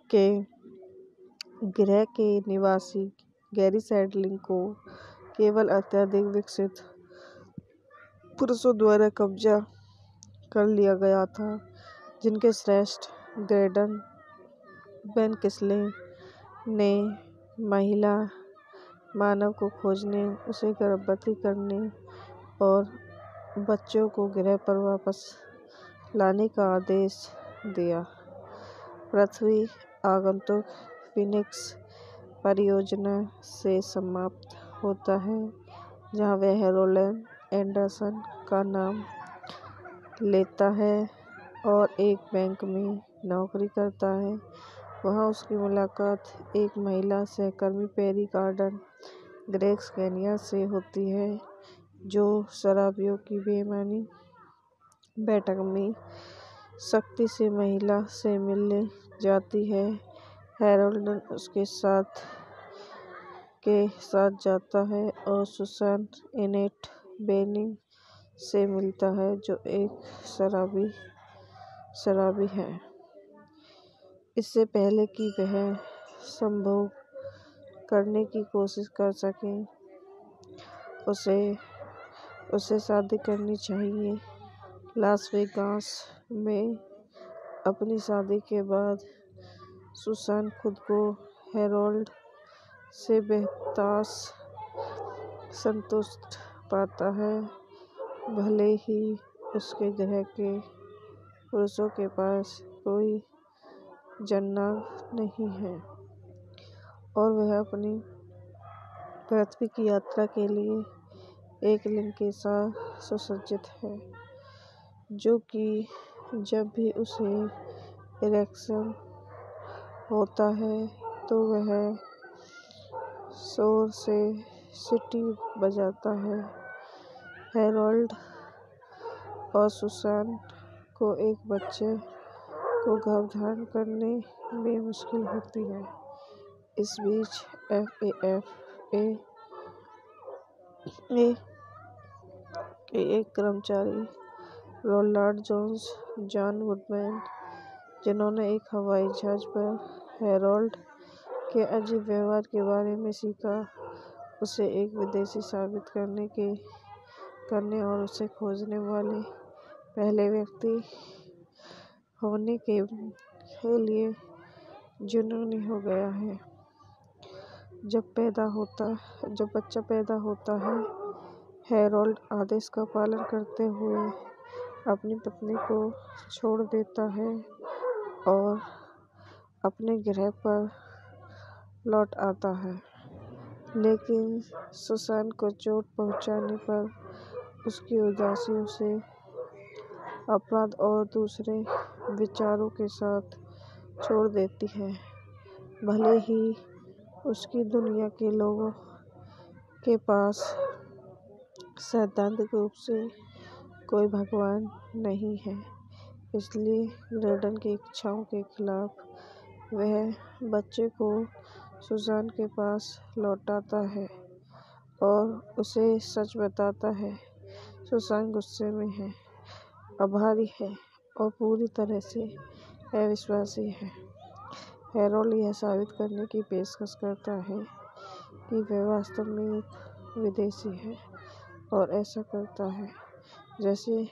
के ग्रह के निवासी गैरी सैडलिंग को केवल अत्यधिक विकसित पुरुषों द्वारा कब्जा कर लिया गया था, जिनके श्रेष्ठ ग्रेडन बेन किस्ले ने महिला मानव को खोजने, उसे गर्भवती करने और बच्चों को ग्रह पर वापस लाने का आदेश दिया। पृथ्वी आगंतुक फीनिक्स परियोजना से समाप्त होता है, जहां वह रोलैंड एंडरसन का नाम लेता है और एक बैंक में नौकरी करता है। वहां उसकी मुलाकात एक महिला सहकर्मी पेरी गार्डन ग्रेग्स केनिया से होती है, जो शराबियों की बेईमानी बैठक में सख्ती से महिला से मिलने जाती है। हैरोल्ड उसके साथ जाता है और सुसान एनेट बेनिंग से मिलता है, जो एक शराबी है। इससे पहले कि वह संभोग करने की कोशिश कर सके, उसे शादी करनी चाहिए। लास वेगास में अपनी शादी के बाद सुसान खुद को हैरोल्ड से बेहताश संतुष्ट पाता है, भले ही उसके ग्रह के पुरुषों के पास कोई जननांग नहीं है, और वह अपनी पृथ्वी की यात्रा के लिए एक लिंग के साथ सुसज्जित है, जो कि जब भी उसे इरेक्शन होता है तो वह जोर से सीटी बजाता है। हैरोल्ड और सुसान को एक बच्चे को गर्भधारण करने में मुश्किल होती है। इस बीच FAFA के एक कर्मचारी, रोनाल्ड जोन्स जॉन गुडमैन, जिन्होंने एक हवाई जहाज पर हैरोल्ड के अजीब व्यवहार के बारे में सीखा, उसे एक विदेशी साबित करने और उसे खोजने वाले पहले व्यक्ति होने के लिए जुनूनी हो गया है। जब बच्चा पैदा होता है, हैरोल्ड आदेश का पालन करते हुए अपनी पत्नी को छोड़ देता है और अपने ग्रह पर लौट आता है, लेकिन सुसान को चोट पहुंचाने पर उसकी उदासी उसे अपराध और दूसरे विचारों के साथ छोड़ देती है। भले ही उसकी दुनिया के लोगों के पास सैद्धांतिक रूप से कोई भगवान नहीं है, इसलिए ग्रेडन की इच्छाओं के खिलाफ वह बच्चे को सुसान के पास लौटाता है और उसे सच बताता है। सुसान गुस्से में है आभारी है और पूरी तरह से अविश्वासी है। हैरोल्ड यह साबित करने की पेशकश करता है कि वह वास्तव में एक विदेशी है और ऐसा करता है जैसे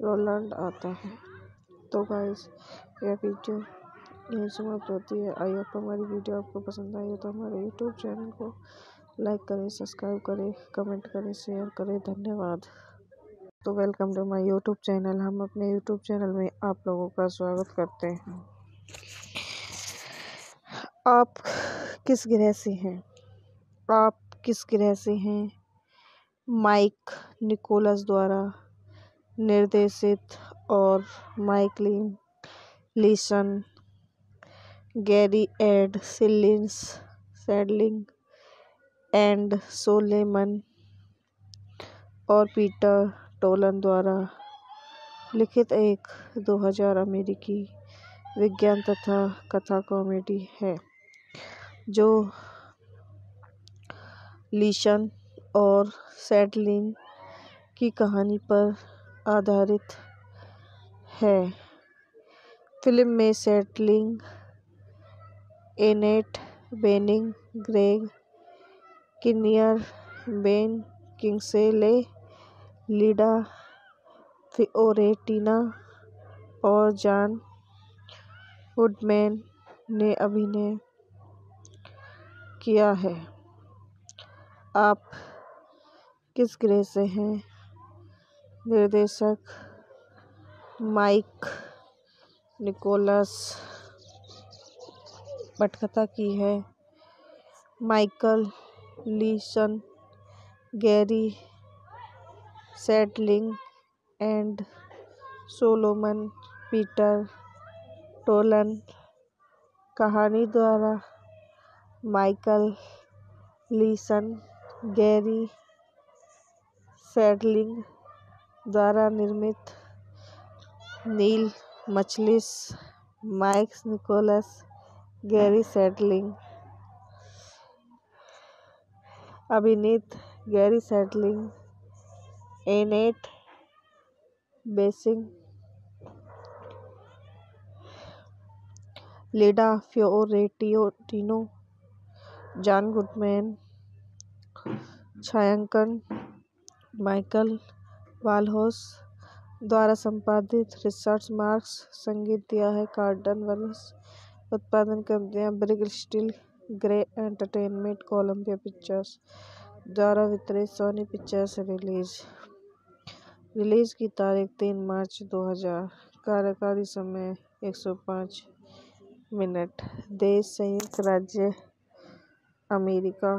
रोलैंड आता है। तो गाइस, यह वीडियो यही समाप्त होती है। आई होप हमारी वीडियो आपको पसंद आई हो तो हमारे यूट्यूब चैनल को लाइक करें, सब्सक्राइब करें, कमेंट करें, शेयर करें। धन्यवाद। तो welcome to my YouTube channel. हम अपने यूट्यूब चैनल में आप लोगों का स्वागत करते हैं। आप किस ग्रह से हैं? आप किस ग्रह से हैं? माइक निकोलस द्वारा निर्देशित और माइकलिन Leeson, Garry Ed Shandling and Solomon और पीटर टोलन द्वारा लिखित एक 2000 अमेरिकी विज्ञान तथा कथा कॉमेडी है जो लीसन और सैडलिंग की कहानी पर आधारित है। फिल्म में Shandling, Annette Bening, Greg Kinnear, Ben Kingsley, Linda Fiorentino और जॉन वुडमैन ने अभिनय किया है। आप किस ग्रह से हैं? निर्देशक माइक निकोलस। पटकथा की है Michael Leeson, Garry Shandling and Solomon Peter Tolan. कहानी द्वारा माइकल लीसन, गैरी सैडलिंग द्वारा निर्मित। Neil Machlis, Mike Nichols, Garry Shandling. अभिनीत Garry Shandling, Annette Bening, Linda Fiorentino, John woodman. छायांकन माइकल वालहोस द्वारा संपादित रिचर्ड मार्क्स। संगीत दिया है कार्डन वर्स। उत्पादन कंपनियां ब्रिग steel, Grey Entertainment, Columbia Pictures द्वारा वितरित। सोनी पिक्चर्स। रिलीज की तारीख 3 मार्च 2000। कार्यकारी समय 105 मिनट। देश संयुक्त राज्य अमेरिका।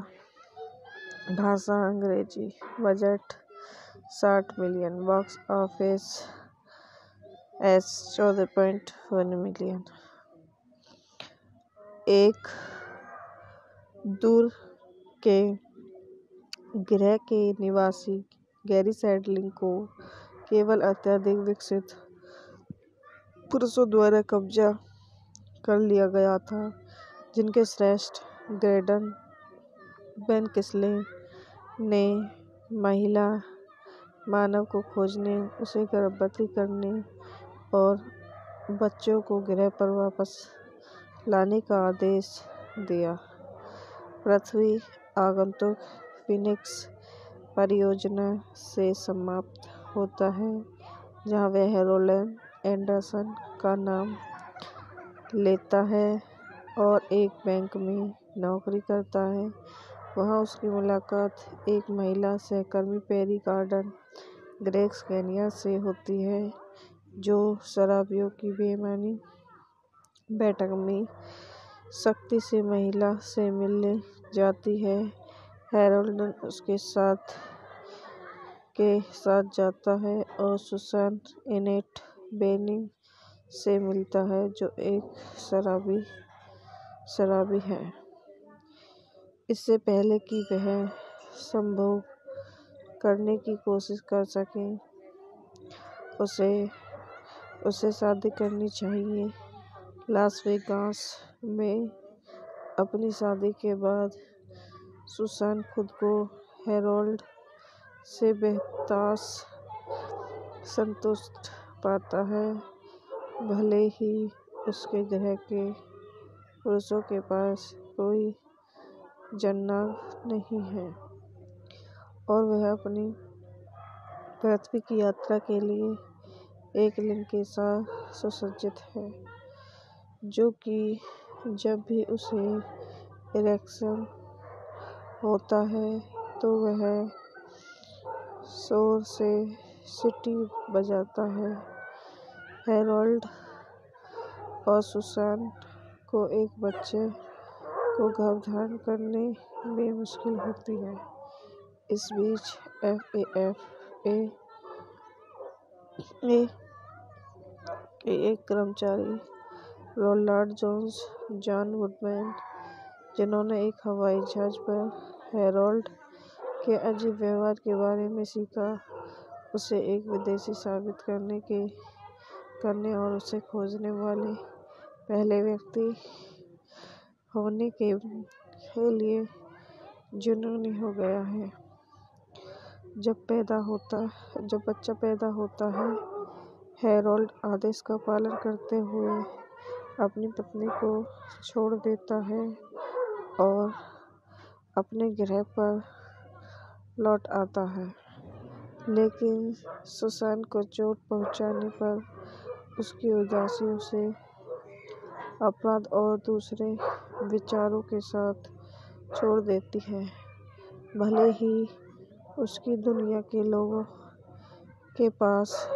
भाषा अंग्रेजी। Budget 60 million. Box office S 14.1 million. एक दूर के ग्रह के निवासी गैरी सैडलिंग को केवल अत्यधिक विकसित पुरुषों द्वारा कब्जा कर लिया गया था, जिनके श्रेष्ठ ग्रेडन बेन किंग्सले ने महिला मानव को खोजने, उसे गर्भवती करने और बच्चों को ग्रह पर वापस लाने का आदेश दिया। पृथ्वी आगंतुक फीनिक्स परियोजना से समाप्त होता है, जहां वह रोलैंड एंडरसन का नाम लेता है और एक बैंक में नौकरी करता है। वहां उसकी मुलाकात एक महिला सहकर्मी पेरी गार्डन ग्रेग्स केनिया से होती है, जो शराबियों की बेईमानी बैठक में सख्ती से महिला से मिलने जाती है। हैरोल्ड उसके साथ जाता है और सुसान एनेट बेनिंग से मिलता है, जो एक शराबी है। इससे पहले कि वह संभोग करने की कोशिश कर सके, उसे शादी करनी चाहिए। लास वेगास में अपनी शादी के बाद सुसान खुद को हैरोल्ड से बेहताश संतुष्ट पाता है, भले ही उसके ग्रह के पुरुषों के पास कोई जननांग नहीं है और वह अपनी पृथ्वी की यात्रा के लिए एक लिंग के साथ सुसज्जित है, जो कि जब भी उसे इरेक्शन होता है तो वह जोर से सीटी बजाता है। हैरोल्ड और सुसान को एक बच्चे को गर्भधारण करने में मुश्किल होती है। इस बीच FAFA के एक कर्मचारी रोनाल्ड जोन्स जॉन वुडमैन, जिन्होंने एक हवाई जहाज पर हैरोल्ड के अजीब व्यवहार के बारे में सीखा, उसे एक विदेशी साबित करने और उसे खोजने वाले पहले व्यक्ति होने के लिए जुनूनी हो गया है। जब बच्चा पैदा होता है, हैरोल्ड आदेश का पालन करते हुए अपनी पत्नी को छोड़ देता है और अपने ग्रह पर लौट आता है, लेकिन सुसान को चोट पहुंचाने पर उसकी उदासी उसे अपराध और दूसरे विचारों के साथ छोड़ देती है। भले ही उसकी दुनिया के लोगों के पास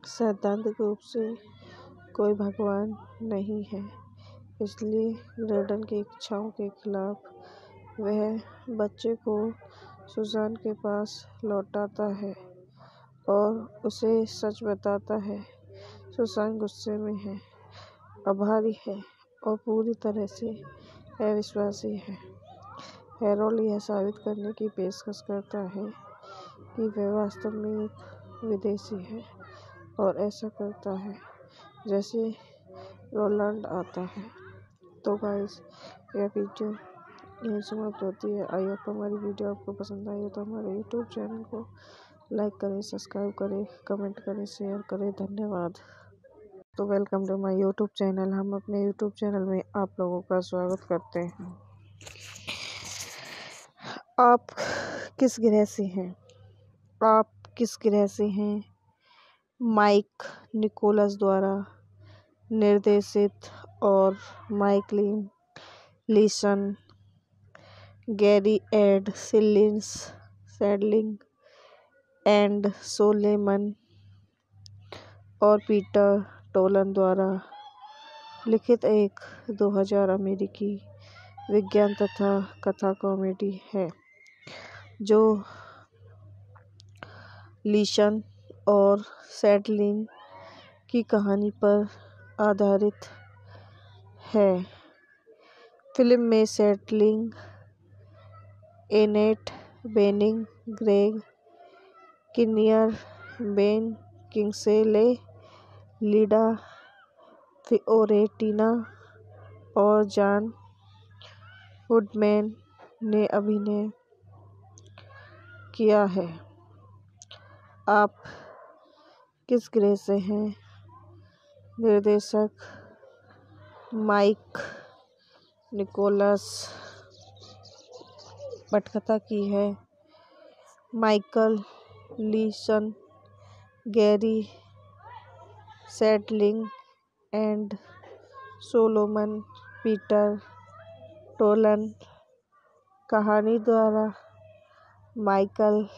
सैद्धांतिक रूप से कोई भगवान नहीं है, इसलिए ग्रेडन की इच्छाओं के खिलाफ वह बच्चे को सुसान के पास लौटाता है और उसे सच बताता है। सुसान गुस्से में है, आभारी है और पूरी तरह से अविश्वासी है। हैरोल्ड यह साबित करने की पेशकश करता है कि वह वास्तव में एक विदेशी है और ऐसा करता है जैसे रोनाल्ड आता है। तो गाइस, यह वीडियो यहीं समाप्त होती है। आई होप हमारी वीडियो आपको पसंद आई हो तो हमारे यूट्यूब चैनल को लाइक करें, सब्सक्राइब करें, कमेंट करें, शेयर करें। धन्यवाद। तो welcome to my YouTube channel. हम अपने यूट्यूब चैनल में आप लोगों का स्वागत करते हैं। आप किस ग्रह से हैं? आप किस ग्रह से हैं? माइक निकोलस द्वारा निर्देशित और माइकलिन Leeson, Garry Ed Shandling and Solomon और पीटर टोलन द्वारा लिखित एक 2000 अमेरिकी विज्ञान तथा कथा कॉमेडी है, जो लीसन और सैडलिंग की कहानी पर आधारित है। फिल्म में Shandling, Annette Bening, Greg Kinnear, Ben Kingsley, Linda Fiorentino और जॉन वुडमैन ने अभिनय किया है। आप किस ग्रह से हैं? निर्देशक माइक निकोलस। पटकथा की है Michael Leeson, Garry Shandling and Solomon Peter Tolan. कहानी द्वारा माइकल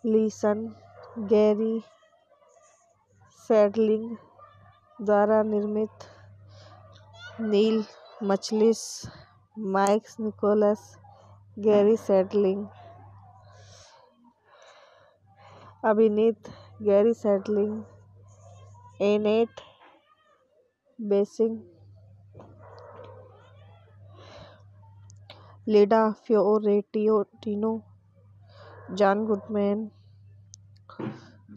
लीसन, गैरी सैडलिंग द्वारा निर्मित। Neil Machlis, Mike Nichols, Garry Shandling. अभिनीत Garry Shandling, Annette Bening, Linda Fiorentino, John woodman.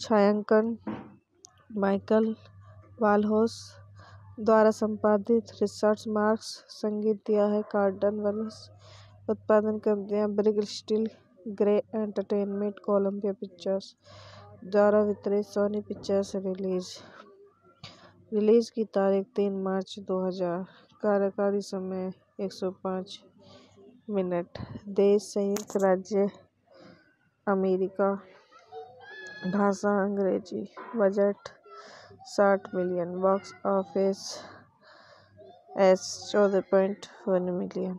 छायांकन माइकल वालहोस द्वारा संपादित रिचर्ड मार्क्स। संगीत दिया है कार्डन वेल्स। उत्पादन कंपनियां ब्रिग steel, Grey Entertainment, Columbia Pictures. द्वारा वितरित सोनी पिक्चर्स रिलीज की तारीख 3 मार्च 2000। कार्यकारी समय 105 मिनट। देश संयुक्त राज्य अमेरिका। भाषा अंग्रेजी। Budget 60 million. Box office 14.1 million.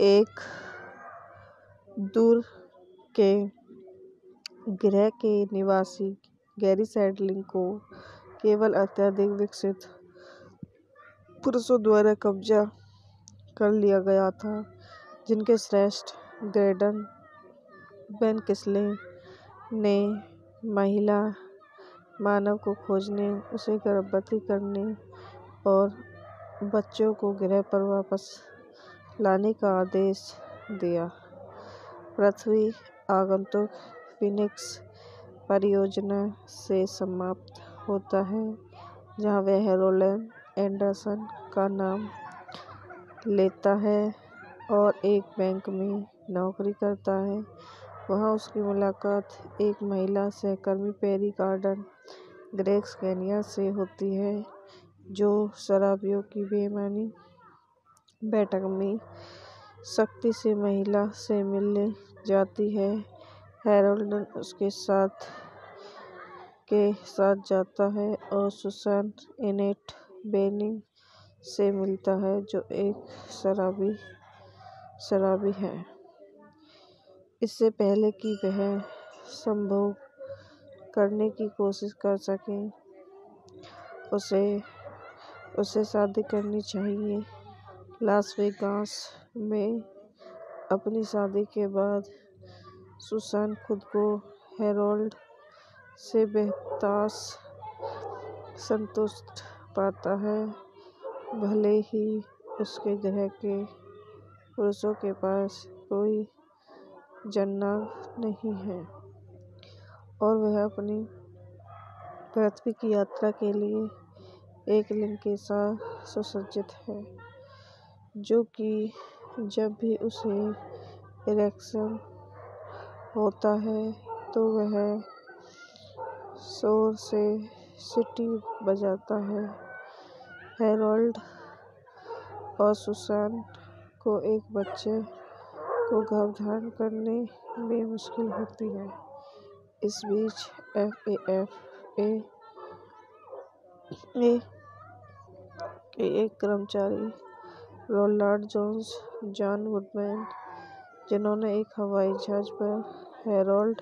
एक दूर के ग्रह के निवासी गैरी सैडलिंग को केवल अत्यधिक विकसित पुरुषों द्वारा कब्जा कर लिया गया था, जिनके श्रेष्ठ ग्रेडन बेन किसले ने महिला मानव को खोजने, उसे गर्भवती करने और बच्चों को ग्रह पर वापस लाने का आदेश दिया। पृथ्वी आगंतुक फीनिक्स परियोजना से समाप्त होता है, जहां वह रोलैंड एंडरसन का नाम लेता है और एक बैंक में नौकरी करता है। वहां उसकी मुलाकात एक महिला सहकर्मी पेरी गार्डन ग्रेग्स केनिया से होती है, जो शराबियों की बेईमानी बैठक में सख्ती से महिला से मिलने जाती है। हैरोल्ड उसके साथ जाता है और सुसान एनेट बेनिंग से मिलता है, जो एक शराबी है। इससे पहले कि वह संभोग करने की कोशिश कर सके, उसे शादी करनी चाहिए। लास वेगास में अपनी शादी के बाद सुसान खुद को हैरोल्ड से बेहताश संतुष्ट पाता है, भले ही उसके ग्रह के पुरुषों के पास कोई जननांग नहीं है, और वह अपनी पृथ्वी की यात्रा के लिए एक लिंग के साथ सुसज्जित है, जो कि जब भी उसे इरेक्शन होता है तो वह जोर से सीटी बजाता है। हैरोल्ड और सुसान को एक बच्चे को गर्भधारण करने में मुश्किल होती है। इस बीच FAFA के एक कर्मचारी रोनाल्ड जोन्स जॉन वुडमैन, जिन्होंने एक हवाई जहाज पर हैरोल्ड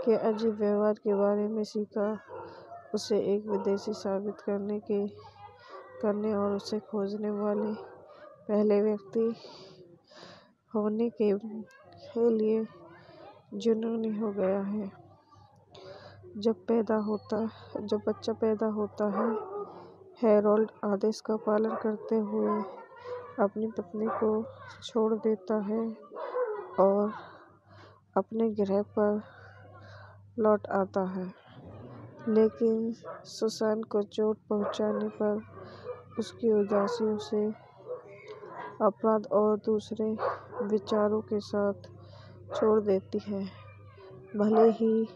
के अजीब व्यवहार के बारे में सीखा, उसे एक विदेशी साबित करने और उसे खोजने वाले पहले व्यक्ति होने के लिए जुनूनी हो गया है। जब बच्चा पैदा होता है, हैरोल्ड आदेश का पालन करते हुए अपनी पत्नी को छोड़ देता है और अपने ग्रह पर लौट आता है, लेकिन सुसान को चोट पहुंचाने पर उसकी उदासी उसे अपराध और दूसरे विचारों के साथ छोड़ देती है। भले ही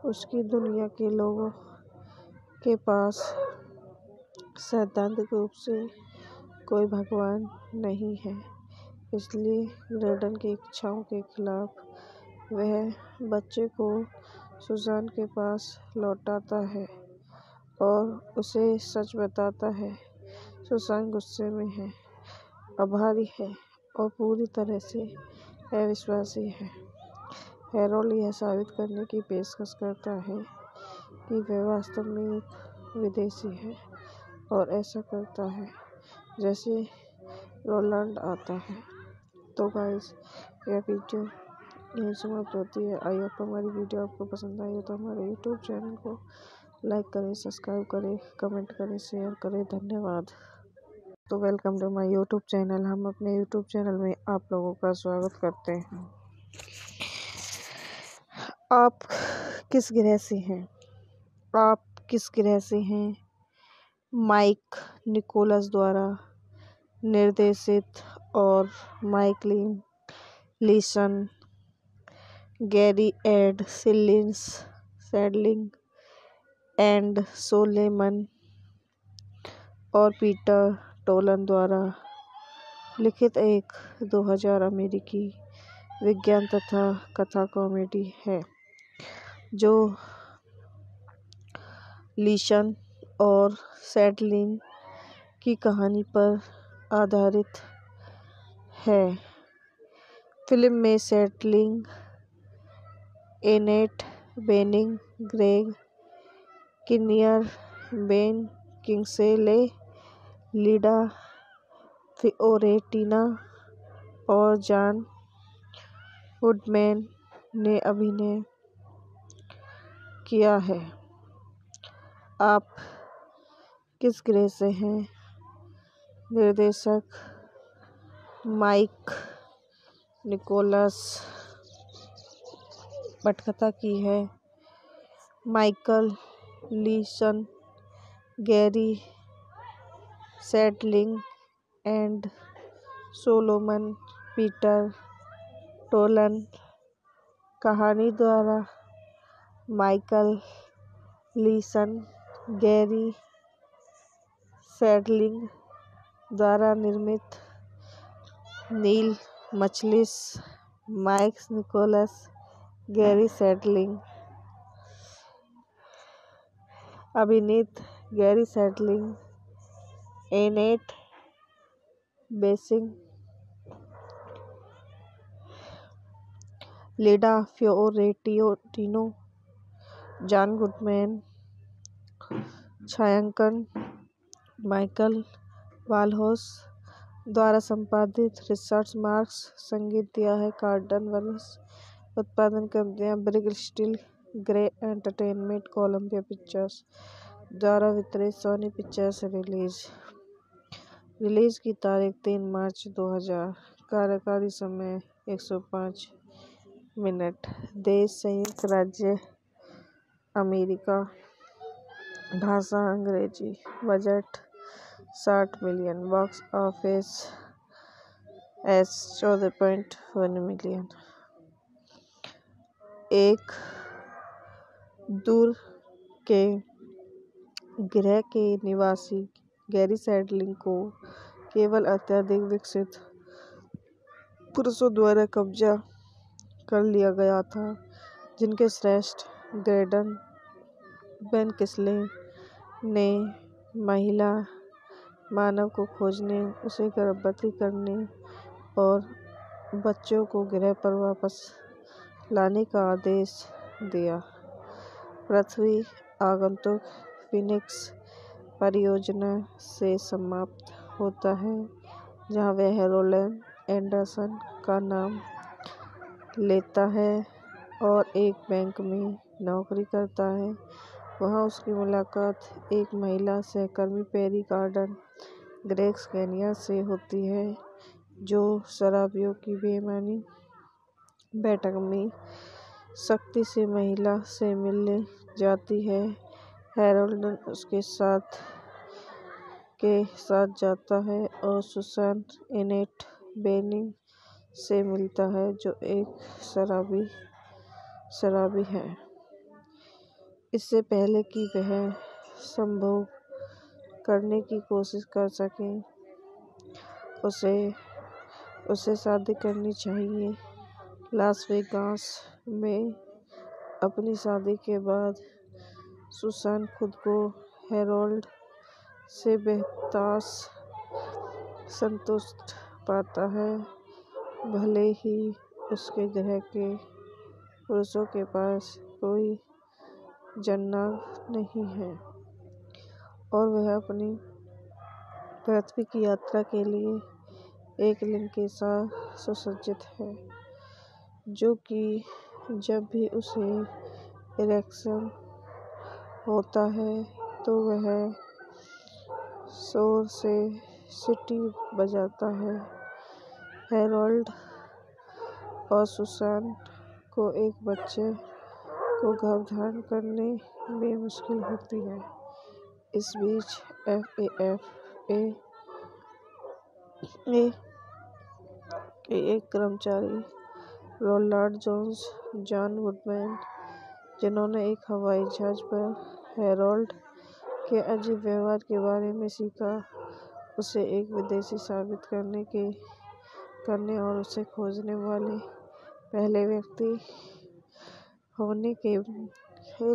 उसकी दुनिया के लोगों के पास सैद्धांतिक रूप से कोई भगवान नहीं है, इसलिए ग्रेडन की इच्छाओं के खिलाफ वह बच्चे को सुसान के पास लौटाता है और उसे सच बताता है। सुसान गुस्से में है, आभारी है और पूरी तरह से अविश्वासी है। हैरोल्ड यह साबित करने की पेशकश करता है कि वह वास्तव में एक विदेशी है और ऐसा करता है जैसे रोनाल्ड आता है। तो गाइस, यह वीडियो यहीं समाप्त होती है। आई होप हमारी वीडियो आपको पसंद आई हो तो हमारे यूट्यूब चैनल को लाइक करें, सब्सक्राइब करें, कमेंट करें, शेयर करें। धन्यवाद। तो welcome to my YouTube channel. हम अपने यूट्यूब चैनल में आप लोगों का स्वागत करते हैं। आप किस ग्रह से हैं? आप किस ग्रह से हैं? माइक निकोलस द्वारा निर्देशित और माइकलिन Leeson Garry Ed Shandling and Solomon और पीटर टोलन द्वारा लिखित एक 2000 अमेरिकी विज्ञान तथा कथा कॉमेडी है जो लीशन और सैडलिंग की कहानी पर आधारित है। फिल्म में Shandling, Annette Bening, Greg Kinnear, Ben Kingsley, Linda Fiorentino और जॉन वुडमैन ने अभिनय किया है। आप किस ग्रह से हैं? निर्देशक माइक निकोलस। पटकथा की है Michael Leeson, Garry Shandling and Solomon Peter Tolan. कहानी द्वारा माइकल लीसन, गैरी सैडलिंग द्वारा निर्मित। Neil Machlis, Mike Nichols, Garry Shandling. अभिनीत Garry Shandling, Annette Bening, Linda Fiorentino, John Goodman. छायांकन माइकल वालहोस द्वारा संपादित रिचर्ड मार्क्स। संगीत दिया है कार्डन वेल्स। उत्पादन कंपनियां ब्रिग steel, Grey Entertainment, Columbia Pictures द्वारा वितरित। सोनी पिक्चर्स। रिलीज की तारीख 3 मार्च 2000। कार्यकारी समय 105 मिनट। देश संयुक्त राज्य अमेरिका। भाषा अंग्रेजी। Budget 60 million. Box office 14.1 million. एक दूर के ग्रह के निवासी गैरी सैडलिंग को केवल अत्यधिक विकसित पुरुषों द्वारा कब्जा कर लिया गया था, जिनके श्रेष्ठ ग्रेडन बेन किंग्सले ने महिला मानव को खोजने, उसे गर्भवती करने और बच्चों को ग्रह पर वापस लाने का आदेश दिया। पृथ्वी आगंतुक फीनिक्स परियोजना से समाप्त होता है, जहां वह रोलैंड एंडरसन का नाम लेता है और एक बैंक में नौकरी करता है। वहां उसकी मुलाकात एक महिला सहकर्मी पेरी गार्डन ग्रेग्स केनिया से होती है, जो शराबियों की बेईमानी बैठक में सख्ती से महिला से मिलने जाती है। हैरोल्ड उसके साथ जाता है और सुसान एनेट बेनिंग से मिलता है, जो एक शराबी है। इससे पहले कि वह संभोग करने की कोशिश कर सके, उसे शादी करनी चाहिए। लास वेगास में अपनी शादी के बाद सुसान खुद को हैरोल्ड से बेहताश संतुष्ट पाता है, भले ही उसके ग्रह के पुरुषों के पास कोई जननांग नहीं है, और वह अपनी पृथ्वी की यात्रा के लिए एक लिंग के साथ सुसज्जित है, जो कि जब भी उसे इरेक्शन होता है तो वह जोर से सीटी बजाता है। हैरोल्ड और सुसान को एक बच्चे को गर्भधारण करने में मुश्किल होती है। इस बीच FAFA के एक कर्मचारी रोनाल्ड जोन्स, जॉन गुडमैन, जिन्होंने एक हवाई जहाज पर हैरोल्ड के अजीब व्यवहार के बारे में सीखा, उसे एक विदेशी साबित करने और उसे खोजने वाले पहले व्यक्ति होने के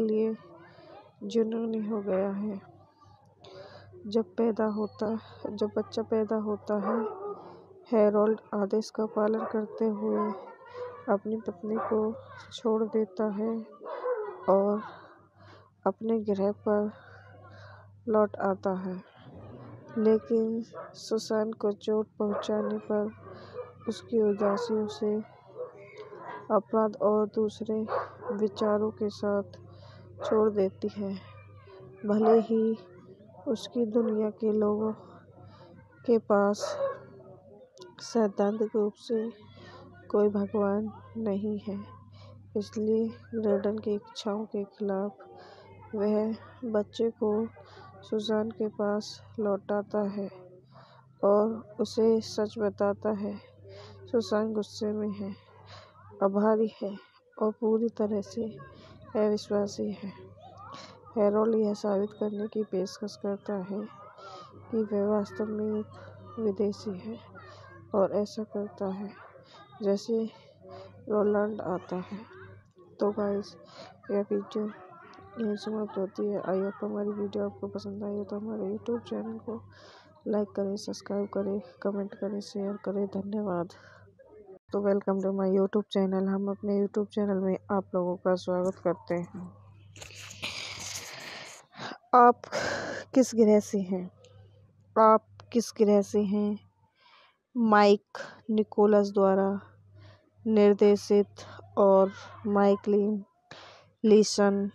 लिए जुनूनी हो गया है। जब बच्चा पैदा होता है, हैरोल्ड आदेश का पालन करते हुए अपनी पत्नी को छोड़ देता है और अपने गृह पर लौट आता है, लेकिन सुसान को चोट पहुंचाने पर उसकी उदासी उसे अपराध और दूसरे विचारों के साथ छोड़ देती है। भले ही उसकी दुनिया के लोगों के पास सैद्धांतिक रूप से कोई भगवान नहीं है, इसलिए ग्रेडन की इच्छाओं के खिलाफ वह बच्चे को सुसान के पास लौटाता है और उसे सच बताता है। सुसान गुस्से में है, आभारी है और पूरी तरह से अविश्वासी है। हैरोल्ड यह साबित करने की पेशकश करता है कि वह वास्तव में एक विदेशी है और ऐसा करता है जैसे रोनाल्ड आता है। तो गाइस, यह वीडियो यहीं समाप्त होती है। आई होप हमारी वीडियो आपको पसंद आई हो तो हमारे यूट्यूब चैनल को लाइक करें, सब्सक्राइब करें, कमेंट करें, शेयर करें। धन्यवाद। तो welcome to my YouTube channel. हम अपने यूट्यूब चैनल में आप लोगों का स्वागत करते हैं। आप किस ग्रह से हैं? आप किस ग्रह से हैं? माइक निकोलस द्वारा निर्देशित और माइकलिन Leeson,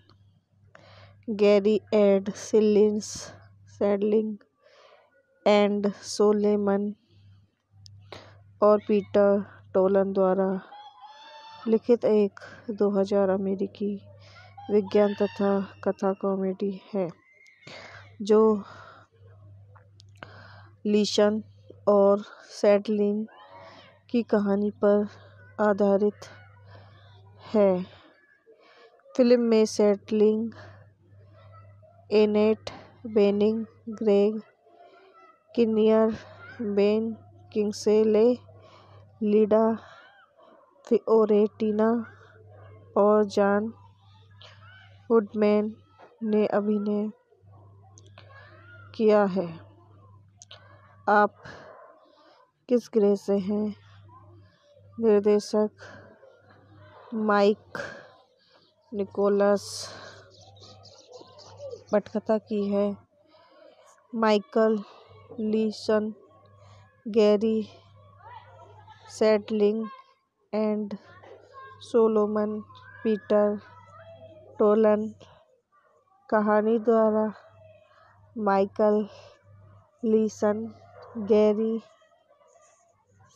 Garry Ed Shandling and Solomon और पीटर टोलन द्वारा लिखित एक 2000 अमेरिकी विज्ञान तथा कथा कॉमेडी है, जो लीसन और सैडलिंग की कहानी पर आधारित है। फिल्म में Shandling, Annette Bening, Greg Kinnear, Ben Kingsley, Linda Fiorentino और जॉन वुडमैन ने अभिनय किया है। आप किस ग्रह से हैं? निर्देशक माइक निकोलस। पटकथा की है Michael Leeson, Garry Shandling and Solomon Peter Tolan. कहानी द्वारा माइकल लीसन, गैरी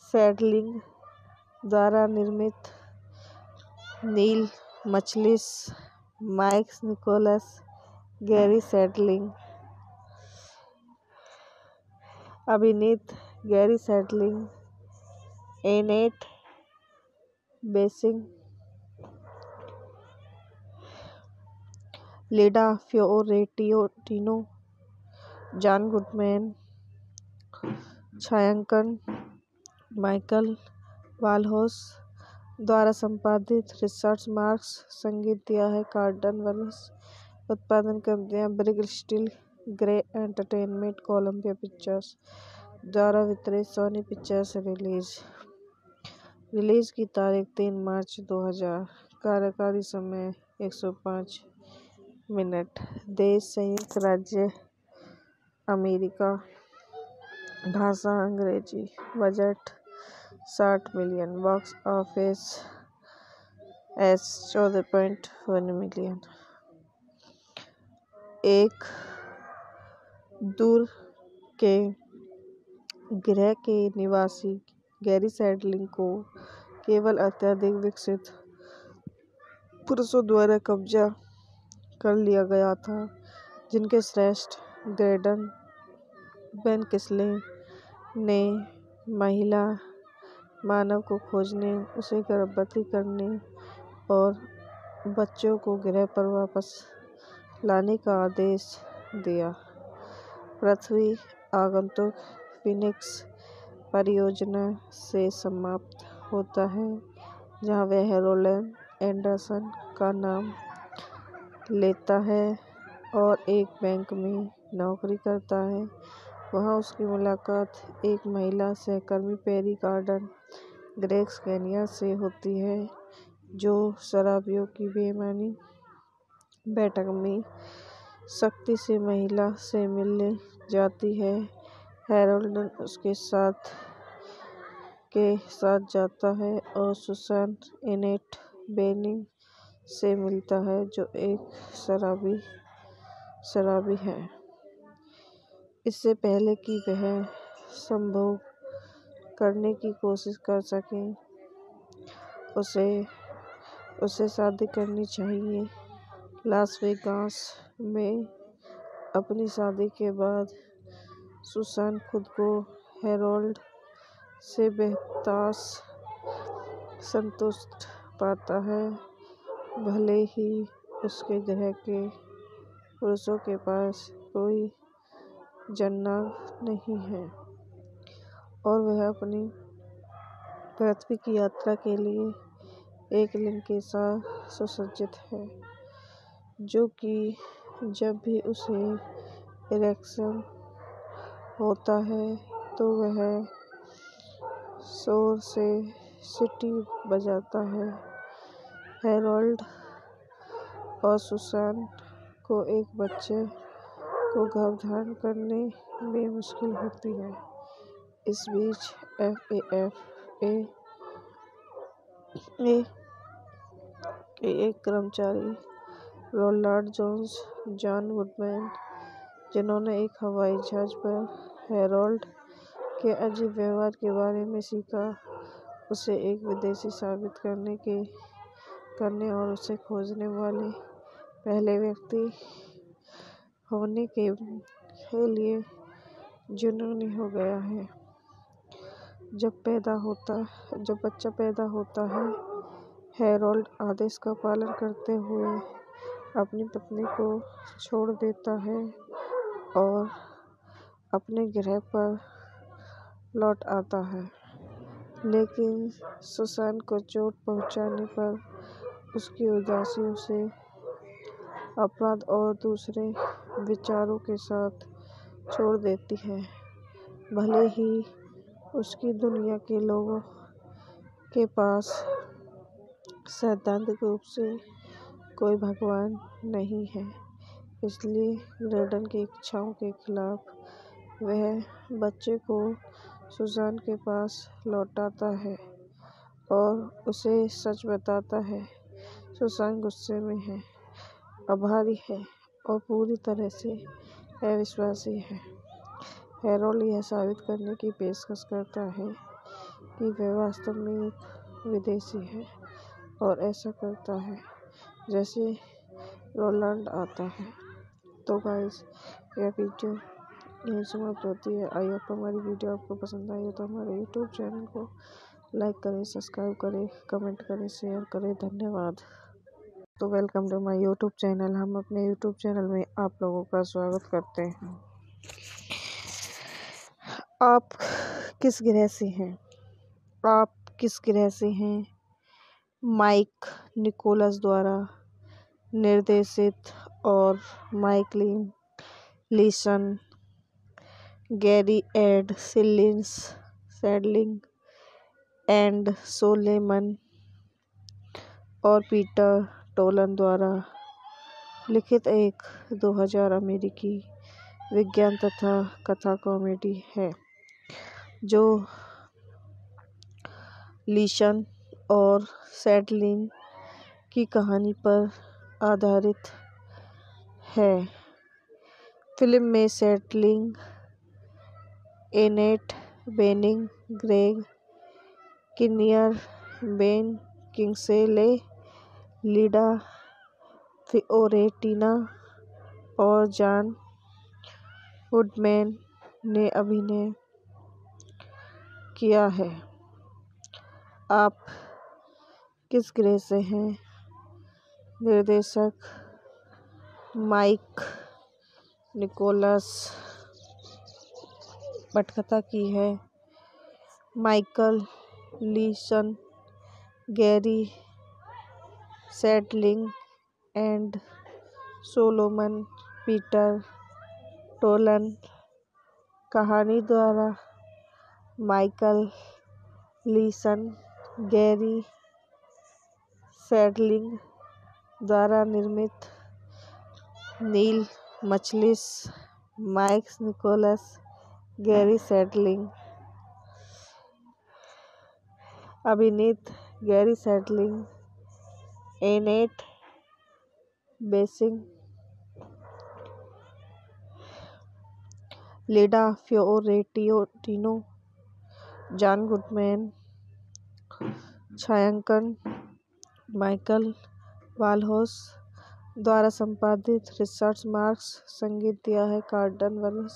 सैडलिंग द्वारा निर्मित। Neil Machlis, Mike Nichols, Garry Shandling. अभिनीत Garry Shandling, Annette Bening, Linda Fiorentino, John Goodman. छायांकन माइकल वालहोस द्वारा संपादित रिचर्ड मार्क्स। संगीत दिया है कार्डन वेल्स। उत्पादन कंपनियां ब्रिग steel, Grey Entertainment, Columbia Pictures द्वारा वितरित। सोनी पिक्चर्स। रिलीज की तारीख 3 मार्च 2000। कार्यकारी समय 105 मिनट। देश संयुक्त राज्य अमेरिका। भाषा अंग्रेजी। Budget 60 million. Box office S 14.1 million. एक दूर के ग्रह के निवासी गैरी सैडलिंग को केवल अत्यधिक विकसित पुरुषों द्वारा कब्जा कर लिया गया था, जिनके श्रेष्ठ ग्रेडन बेन किंग्सले ने महिला मानव को खोजने, उसे गर्भवती करने और बच्चों को ग्रह पर वापस लाने का आदेश दिया। पृथ्वी आगंतुक फीनिक्स परियोजना से समाप्त होता है, जहां वह रोलैंड एंडरसन का नाम लेता है और एक बैंक में नौकरी करता है। वहां उसकी मुलाकात एक महिला सहकर्मी पेरी गार्डन ग्रेग्स केनिया से होती है, जो शराबियों की बेईमानी बैठक में सख्ती से महिला से मिलने जाती है। हैरोल्ड उसके साथ जाता है और सुसान एनेट बेनिंग से मिलता है, जो एक शराबी है। इससे पहले कि वह संभोग करने की कोशिश कर सके, उसे शादी करनी चाहिए। लास वेगास में अपनी शादी के बाद सुसान खुद को हैरोल्ड से बेहताश संतुष्ट पाता है, भले ही उसके ग्रह के पुरुषों के पास कोई जननांग नहीं है, और वह अपनी पृथ्वी की यात्रा के लिए एक लिंग के साथ सुसज्जित है, जो कि जब भी उसे इरेक्शन होता है तो वह जोर से सीटी बजाता है। हैरोल्ड और सुसान को एक बच्चे को गर्भधारण करने में मुश्किल होती है। इस बीच FAFA के एक कर्मचारी रोनाल्ड जोन्स जॉन वुडमैन, जिन्होंने एक हवाई जहाज पर हैरोल्ड के अजीब व्यवहार के बारे में सीखा, उसे एक विदेशी साबित करने और उसे खोजने वाले पहले व्यक्ति होने के लिए जुनूनी हो गया है। जब बच्चा पैदा होता है, हैरोल्ड आदेश का पालन करते हुए अपनी पत्नी को छोड़ देता है और अपने ग्रह पर लौट आता है, लेकिन सुसान को चोट पहुंचाने पर उसकी उदासी उसे अपराध और दूसरे विचारों के साथ छोड़ देती है। भले ही उसकी दुनिया के लोगों के पास सैद्धांतिक रूप से कोई भगवान नहीं है, इसलिए ग्रेडन की इच्छाओं के खिलाफ वह बच्चे को सुसान के पास लौटाता है और उसे सच बताता है। सुसान गुस्से में है, आभारी है और पूरी तरह से अविश्वासी है। हैरोल्ड यह साबित करने की पेशकश करता है कि वह वास्तव में एक विदेशी है और ऐसा करता है जैसे रोनाल्ड आता है। तो गाइस, यह वीडियो यहीं समाप्त होती है। आई होप हमारी वीडियो आपको पसंद आई हो तो हमारे यूट्यूब चैनल को लाइक करें, सब्सक्राइब करें, कमेंट करें, शेयर करें। धन्यवाद। तो welcome to my YouTube channel. हम अपने यूट्यूब चैनल में आप लोगों का स्वागत करते हैं। आप किस ग्रह से हैं? माइक निकोलस द्वारा निर्देशित और माइकलिन Leeson, Garry Ed Shandling and Solomon और पीटर टोलन द्वारा लिखित एक 2000 अमेरिकी विज्ञान तथा कथा कॉमेडी है, जो लीसन और सैडलिंग की कहानी पर आधारित है। फिल्म में Shandling, Annette Bening, Greg Kinnear, Ben Kingsley, Linda Fiorentino और जॉन वुडमैन ने अभिनय किया है। आप किस ग्रह से हैं? निर्देशक माइक निकोलस। पटकथा की है Michael Leeson, Garry Shandling and Solomon Peter Tolan. कहानी द्वारा माइकल लीसन, गैरी सेडलिंग द्वारा निर्मित। Neil Machlis, Mike Nichols, Garry Shandling. अभिनीत Garry Shandling, Annette Bening, Linda Fiorentino, John Goodman. छायांकन माइकल वालहोस द्वारा संपादित रिचर्ड मार्क्स। संगीत दिया है कार्ल्टन वेल्स।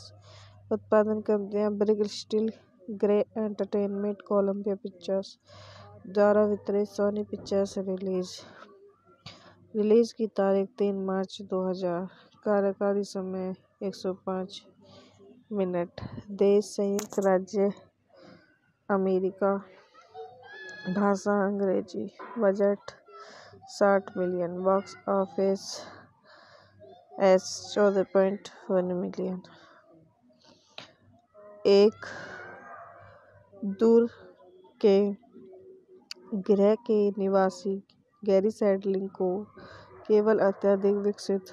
उत्पादन कंपनियां ब्रिग steel, Grey Entertainment, Columbia Pictures द्वारा वितरित। सोनी पिक्चर्स। रिलीज की तारीख 3 मार्च 2000। कार्यकारी समय 105 मिनट। देश संयुक्त राज्य अमेरिका। भाषा अंग्रेजी। Budget 60 million. Box office S 14.1 million. एक दूर के ग्रह के निवासी गैरी सेडलिंग को केवल अत्यधिक विकसित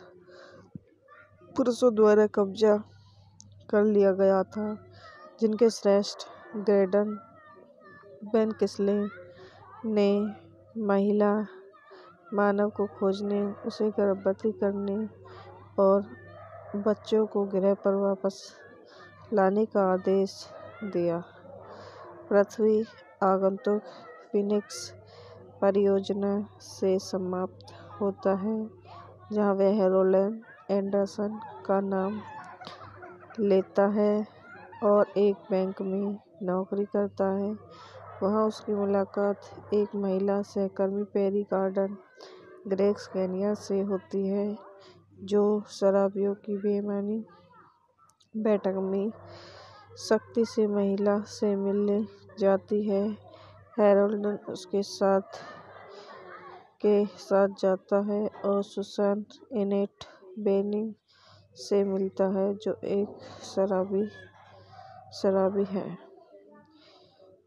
पुरुषों द्वारा कब्जा कर लिया गया था, जिनके श्रेष्ठ ग्रेडन बेन किस्ले ने महिला मानव को खोजने, उसे गर्भवती करने और बच्चों को ग्रह पर वापस लाने का आदेश दिया। पृथ्वी आगंतुक फीनिक्स परियोजना से समाप्त होता है, जहां वह रोलैंड एंडरसन का नाम लेता है और एक बैंक में नौकरी करता है। वहां उसकी मुलाकात एक महिला सहकर्मी पेरी गार्डन ग्रेग्स केनिया से होती है, जो शराबियों की बेईमानी बैठक में सख्ती से महिला से मिलने जाती है। हैरोल्ड उसके साथ जाता है और सुसान एनेट बेनिंग से मिलता है, जो एक शराबी है।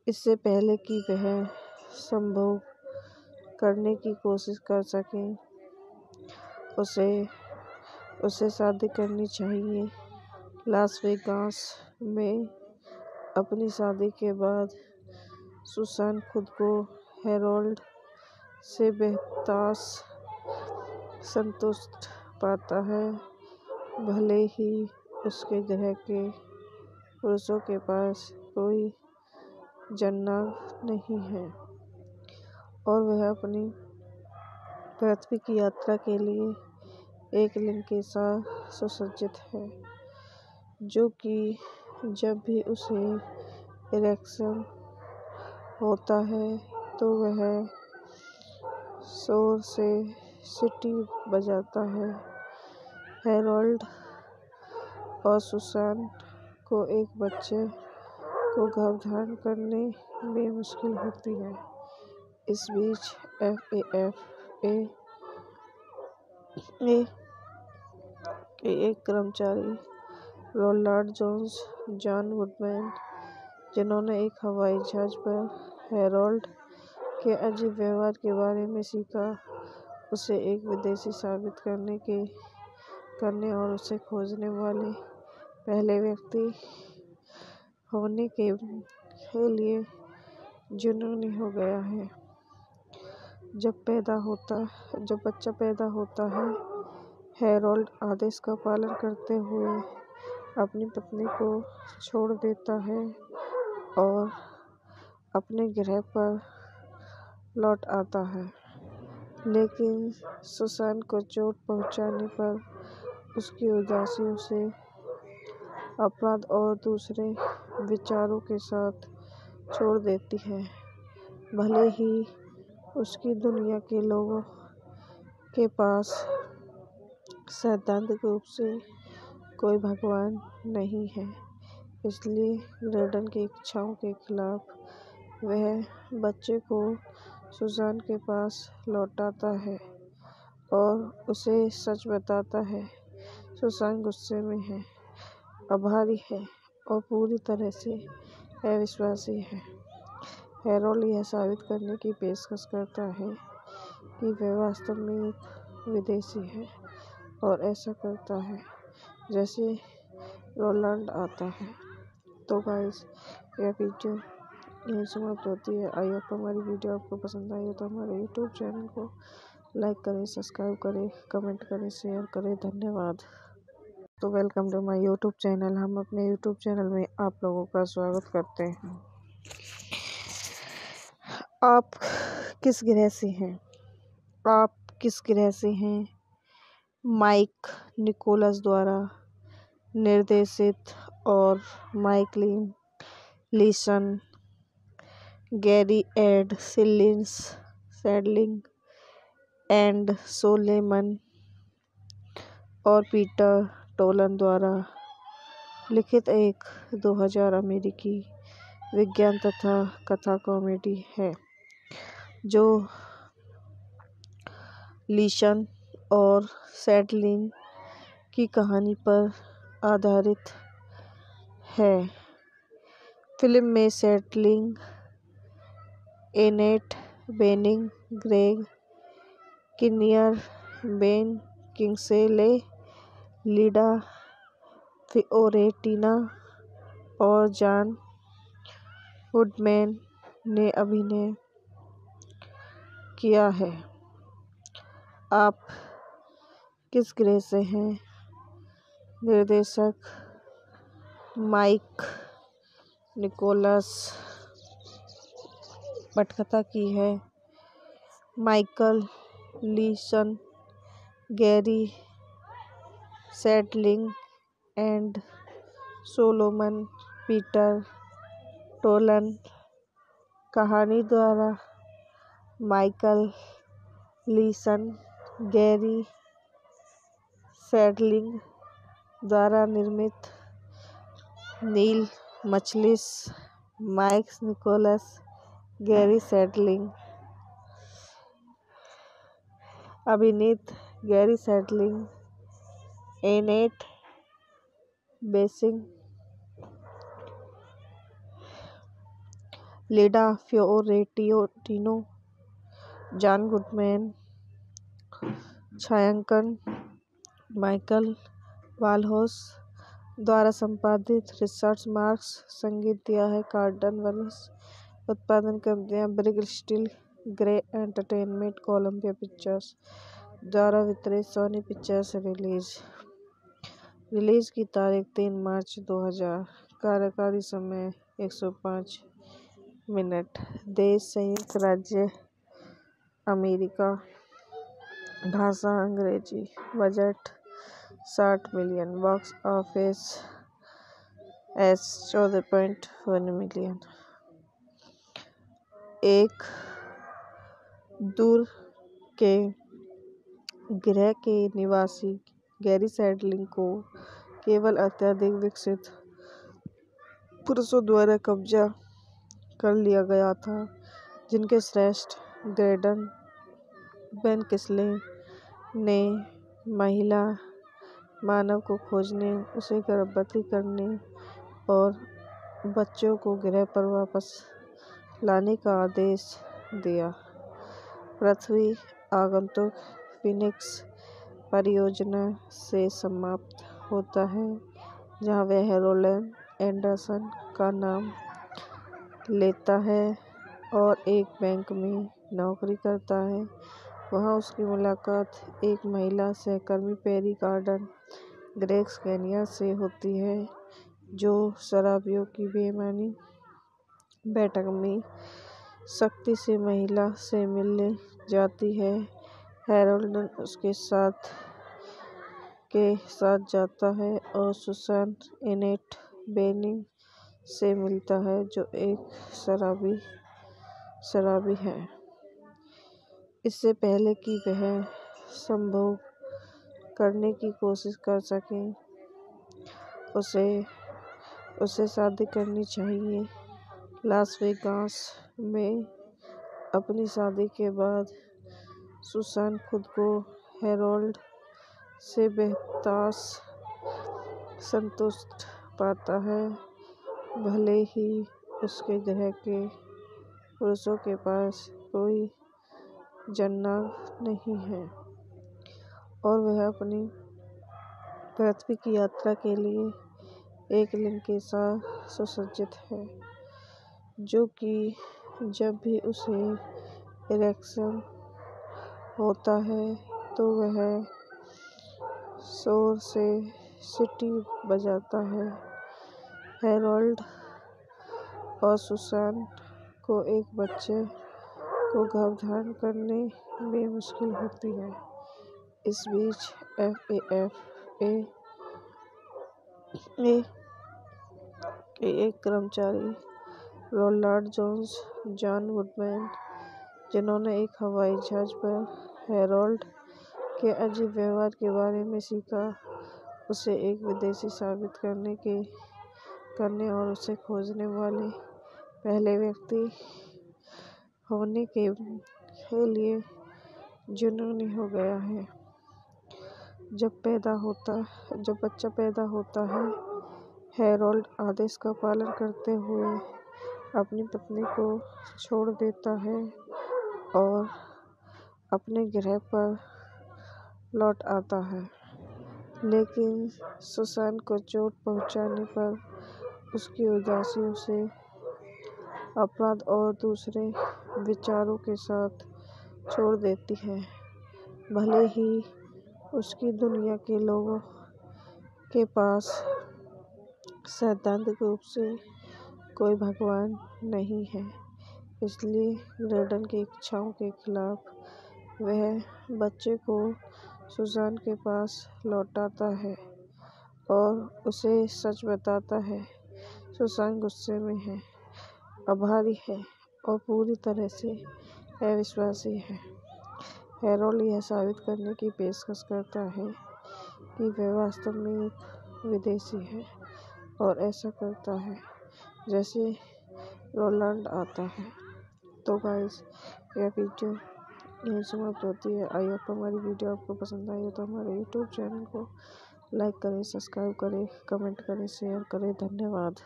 इससे पहले कि वह संभोग करने की कोशिश कर सके, उसे शादी करनी चाहिए। लास वेगास में अपनी शादी के बाद सुसान खुद को हैरोल्ड से बेहताश संतुष्ट पाता है, भले ही उसके ग्रह के पुरुषों के पास कोई जननांग नहीं है, और वह अपनी पृथ्वी की यात्रा के लिए एक लिंग के साथ सुसज्जित है, जो कि जब भी उसे इरेक्शन होता है तो वह जोर से सीटी बजाता है। हैरोल्ड और सुसान को एक बच्चे को गर्भधारण करने में मुश्किल होती है। इस बीच FAFA के एक कर्मचारी, रोनाल्ड जोन्स, जॉन गुडमैन, जिन्होंने एक हवाई जहाज पर हैरोल्ड के अजीब व्यवहार के बारे में सीखा, उसे एक विदेशी साबित करने और उसे खोजने वाले पहले व्यक्ति होने के लिए जुनूनी हो गया है। जब बच्चा पैदा होता है, हैरोल्ड आदेश का पालन करते हुए अपनी पत्नी को छोड़ देता है और अपने ग्रह पर लौट आता है, लेकिन सुसान को चोट पहुंचाने पर उसकी उदासी उसे अपराध और दूसरे विचारों के साथ छोड़ देती है। भले ही उसकी दुनिया के लोगों के पास सैद्धांतिक रूप से कोई भगवान नहीं है, इसलिए ग्रेडन की इच्छाओं के खिलाफ वह बच्चे को सुसान के पास लौटाता है और उसे सच बताता है। सुसान गुस्से में है, आभारी है और पूरी तरह से अविश्वासी है। हैरोल्ड यह साबित करने की पेशकश करता है कि वह वास्तव में एक विदेशी है और ऐसा करता है जैसे रोलैंड आता है। तो गाइस, यह वीडियो यहीं समाप्त होती है। आई होप हमारी वीडियो आपको पसंद आई हो तो हमारे यूट्यूब चैनल को लाइक करें, सब्सक्राइब करें, कमेंट करें, शेयर करें। धन्यवाद। तो welcome to my YouTube channel. हम अपने यूट्यूब चैनल में आप लोगों का स्वागत करते हैं। आप किस ग्रह से हैं? आप किस ग्रह से हैं? माइक निकोलस द्वारा निर्देशित और माइकलिन Leeson, Garry Ed Shandling and Solomon और पीटर टोलन द्वारा लिखित एक 2000 अमेरिकी विज्ञान तथा कथा कॉमेडी है जो लीशन और सैडलिंग की कहानी पर आधारित है। फिल्म में Shandling, Annette Bening, Greg Kinnear, Ben Kingsley, Linda Fiorentino और जॉन वुडमैन ने अभिनय किया है। आप किस ग्रह से हैं? निर्देशक माइक निकोलस। पटकथा की है Michael Leeson, Garry Shandling and Solomon Peter Tolan. कहानी द्वारा माइकल लीसन, गैरी सैडलिंग द्वारा निर्मित। Neil Machlis, Mike Nichols, Garry Shandling. अभिनीत Garry Shandling, Annette Bening, Linda Fiorentino, John woodman. छायांकन माइकल वालहोस द्वारा संपादित रिचर्ड मार्क्स। संगीत दिया है कार्डन वल्स। उत्पादन कंपनियां ब्रिग steel, Grey Entertainment, Columbia Pictures द्वारा वितरित। सोनी पिक्चर्स। रिलीज की तारीख 3 मार्च 2000। कार्यकारी समय 105 मिनट। देश संयुक्त राज्य अमेरिका। भाषा अंग्रेजी। Budget 60 million. Box office S 14.1 million. एक दूर के ग्रह के निवासी गैरी सैडलिंग को केवल अत्यधिक विकसित पुरुषों द्वारा कब्जा कर लिया गया था, जिनके श्रेष्ठ ग्रेडन बेन किंग्सले ने महिला मानव को खोजने, उसे गर्भवती करने और बच्चों को ग्रह पर वापस लाने का आदेश दिया। पृथ्वी आगंतुक फीनिक्स परियोजना से समाप्त होता है, जहां वह रोलैंड एंडरसन का नाम लेता है और एक बैंक में नौकरी करता है। वहां उसकी मुलाकात एक महिला सहकर्मी पेरी गार्डन ग्रेग्स केनिया से होती है, जो शराबियों की बेईमानी बैठक में सख्ती से महिला से मिलने जाती है। हैरोल्ड उसके साथ जाता है और सुसान एनेट बेनिंग से मिलता है, जो एक शराबी शराबी है। इससे पहले कि वह संभोग करने की कोशिश कर सके, उसे शादी करनी चाहिए। लास वेगास में अपनी शादी के बाद सुसान खुद को हैरोल्ड से बेहताश संतुष्ट पाता है, भले ही उसके ग्रह के पुरुषों के पास कोई जननांग नहीं है और वह अपनी पृथ्वी की यात्रा के लिए एक लिंग के साथ सुसज्जित है, जो कि जब भी उसे इरेक्शन होता है तो वह जोर से सीटी बजाता है। हैरोल्ड और सुसान को एक बच्चे को गर्भधारण करने में मुश्किल होती है। इस बीच FAFA के एक कर्मचारी रोनाल्ड जोन्स जॉन वुडमैन, जिन्होंने एक हवाई जहाज पर हैरोल्ड के अजीब व्यवहार के बारे में सीखा, उसे एक विदेशी साबित करने और उसे खोजने वाले पहले व्यक्ति होने के लिए जुनूनी हो गया है। जब बच्चा पैदा होता है, हैरोल्ड आदेश का पालन करते हुए अपनी पत्नी को छोड़ देता है और अपने ग्रह पर लौट आता है, लेकिन सुसान को चोट पहुंचाने पर उसकी उदासी उसे अपराध और दूसरे विचारों के साथ छोड़ देती है। भले ही उसकी दुनिया के लोगों के पास सैद्धांतिक रूप से कोई भगवान नहीं है, इसलिए ग्रेडन की इच्छाओं के खिलाफ वह बच्चे को सुसान के पास लौटाता है और उसे सच बताता है। सुसान गुस्से में है, आभारी है और पूरी तरह से अविश्वासी है। हैरोल्ड यह साबित करने की पेशकश करता है कि वह वास्तव में एक विदेशी है और ऐसा करता है जैसे रोनाल्ड आता है। तो गाइस, यह वीडियो यहीं समाप्त होती है। आई होप हमारी वीडियो आपको पसंद आई हो तो हमारे यूट्यूब चैनल को लाइक करें, सब्सक्राइब करें, कमेंट करें, शेयर करें। धन्यवाद।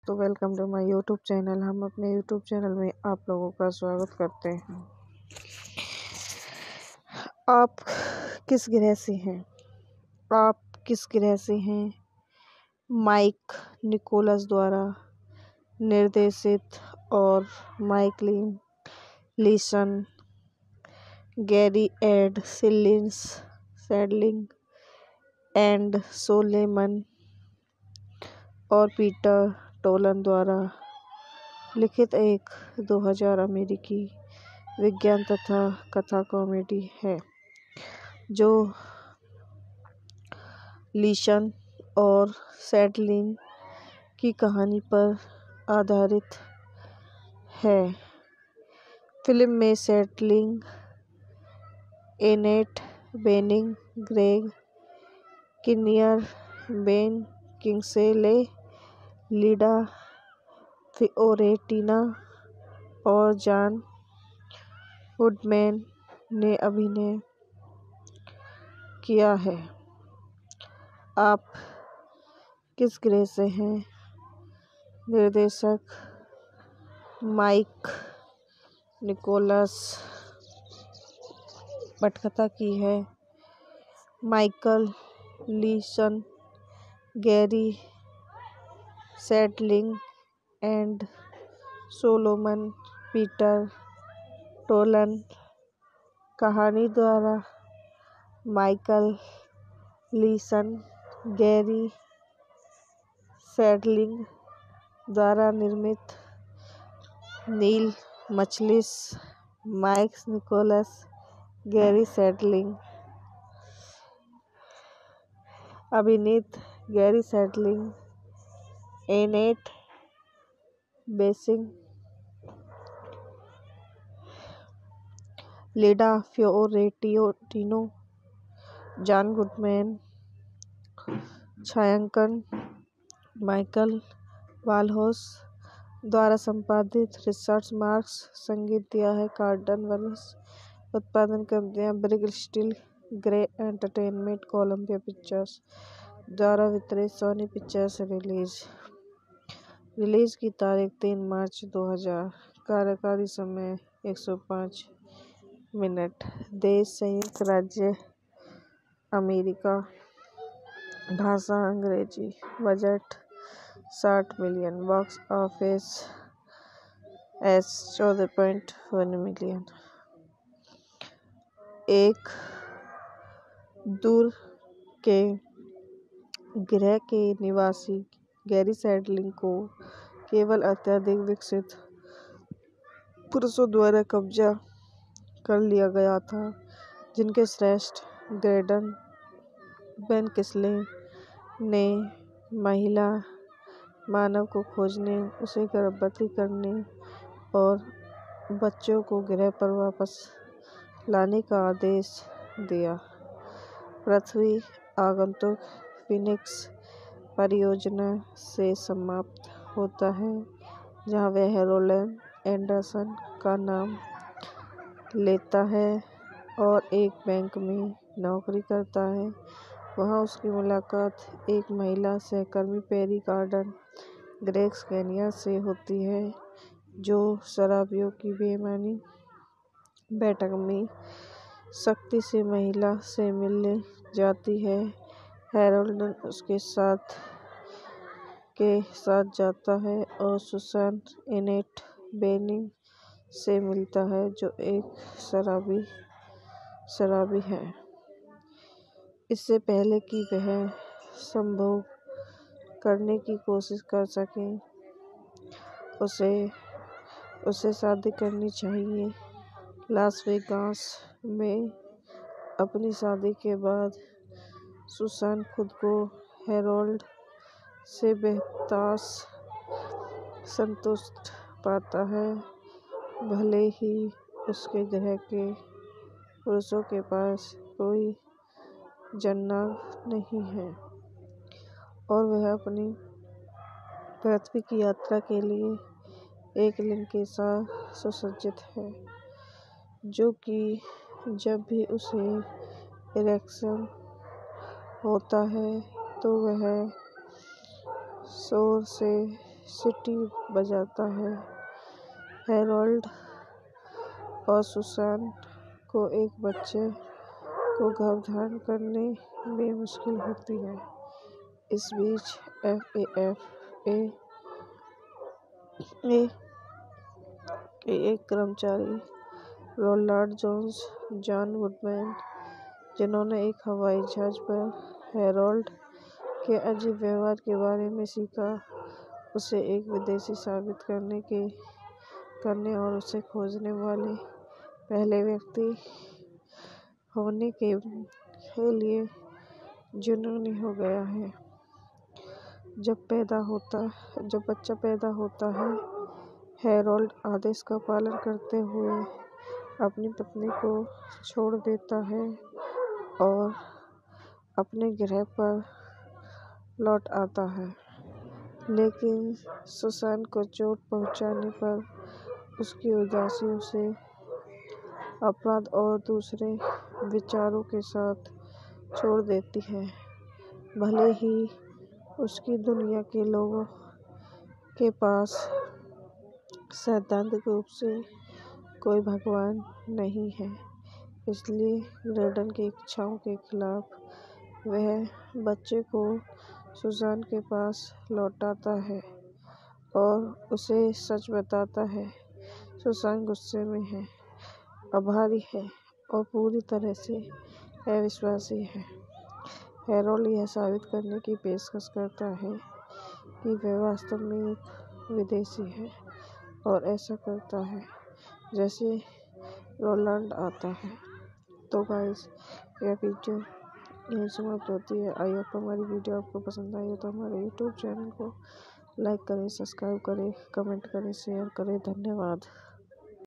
तो welcome to my YouTube channel. हम अपने यूट्यूब चैनल में आप लोगों का स्वागत करते हैं। आप किस ग्रह से हैं? आप किस ग्रह से हैं? माइक निकोलस द्वारा निर्देशित और माइकलिन Leeson, Garry Ed Shandling and Solomon और पीटर टोलन द्वारा लिखित एक 2000 अमेरिकी विज्ञान तथा कथा कॉमेडी है, जो लीसन और सैडलिंग की कहानी पर आधारित है। फिल्म में Shandling, Annette Bening, Greg Kinnear, Ben Kingsley, Linda Fiorentino और जॉन वुडमैन ने अभिनय किया है। आप किस ग्रह से हैं? निर्देशक माइक निकोलस। पटकथा की है Michael Leeson, Garry Shandling and Solomon Peter Tolan. कहानी द्वारा माइकल लीसन, गैरी सैडलिंग द्वारा निर्मित। Neil Machlis, Mike Nichols, Garry Shandling. अभिनीत Garry Shandling, Annette Bening, Linda Fiorentino, John Goodman, छायांकन माइकल वालहोस द्वारा संपादित। रिचर्ड मार्क्स संगीत दिया है कार्डन वेल्स। उत्पादन कंपनियां ब्रिग steel, Grey Entertainment, Columbia Pictures द्वारा वितरित। सोनी पिक्चर्स रिलीज की तारीख 3 मार्च 2000। कार्यकारी समय 105 मिनट। देश संयुक्त राज्य अमेरिका। भाषा अंग्रेजी। Budget 60 million. Box office S 14.1 million. एक दूर के ग्रह के निवासी गैरी सैडलिंग को केवल अत्यधिक विकसित पुरुषों द्वारा कब्जा कर लिया गया था, जिनके श्रेष्ठ ग्रेडन बेन किसले ने महिला मानव को खोजने, उसे गर्भवती करने और बच्चों को ग्रह पर वापस लाने का आदेश दिया। पृथ्वी आगंतुक फीनिक्स परियोजना से समाप्त होता है, जहां वह रोलैंड एंडरसन का नाम लेता है और एक बैंक में नौकरी करता है। वहां उसकी मुलाकात एक महिला सहकर्मी पेरी गार्डन ग्रेग्स केनिया से होती है, जो शराबियों की बेईमानी बैठक में सख्ती से महिला से मिलने जाती है। हैरोल्ड उसके साथ जाता है और सुसान एनेट बेनिंग से मिलता है, जो एक शराबी है। इससे पहले कि वह संभोग करने की कोशिश कर सके, उसे शादी करनी चाहिए। लास वेगास में अपनी शादी के बाद सुसान खुद को हैरोल्ड से बेहताश संतुष्ट पाता है, भले ही उसके ग्रह के पुरुषों के पास कोई जननांग नहीं है, और वह अपनी पृथ्वी की यात्रा के लिए एक लिंग के साथ सुसज्जित है, जो कि जब भी उसे इरेक्शन होता है तो वह जोर से सीटी बजाता है। हैरोल्ड और सुसान को एक बच्चे को गर्भधारण करने में मुश्किल होती है। इस बीच FAFA के एक कर्मचारी, रोनाल्ड जोन्स, जॉन गुडमैन, जिन्होंने एक हवाई जहाज पर हैरोल्ड के अजीब व्यवहार के बारे में सीखा, उसे एक विदेशी साबित करने और उसे खोजने वाले पहले व्यक्ति होने के लिए जुनूनी हो गया है। जब बच्चा पैदा होता है, हैरोल्ड आदेश का पालन करते हुए अपनी पत्नी को छोड़ देता है और अपने ग्रह पर लौट आता है, लेकिन सुसान को चोट पहुंचाने पर उसकी उदासी उसे अपराध और दूसरे विचारों के साथ छोड़ देती है। भले ही उसकी दुनिया के लोगों के पास सैद्धांतिक रूप से कोई भगवान नहीं है, इसलिए ग्रेडन की इच्छाओं के खिलाफ वह बच्चे को सुसान के पास लौटाता है और उसे सच बताता है। सुसान गुस्से में है, आभारी है और पूरी तरह से अविश्वासी है। हैरोल्ड यह साबित करने की पेशकश करता है कि वह वास्तव में एक विदेशी है और ऐसा करता है जैसे रोनाल्ड आता है। तो गाइस, यह वीडियो यहीं समाप्त होती है। आई होप हमारी वीडियो आपको पसंद आई हो तो हमारे यूट्यूब चैनल को लाइक करें, सब्सक्राइब करें, कमेंट करें, शेयर करें। धन्यवाद।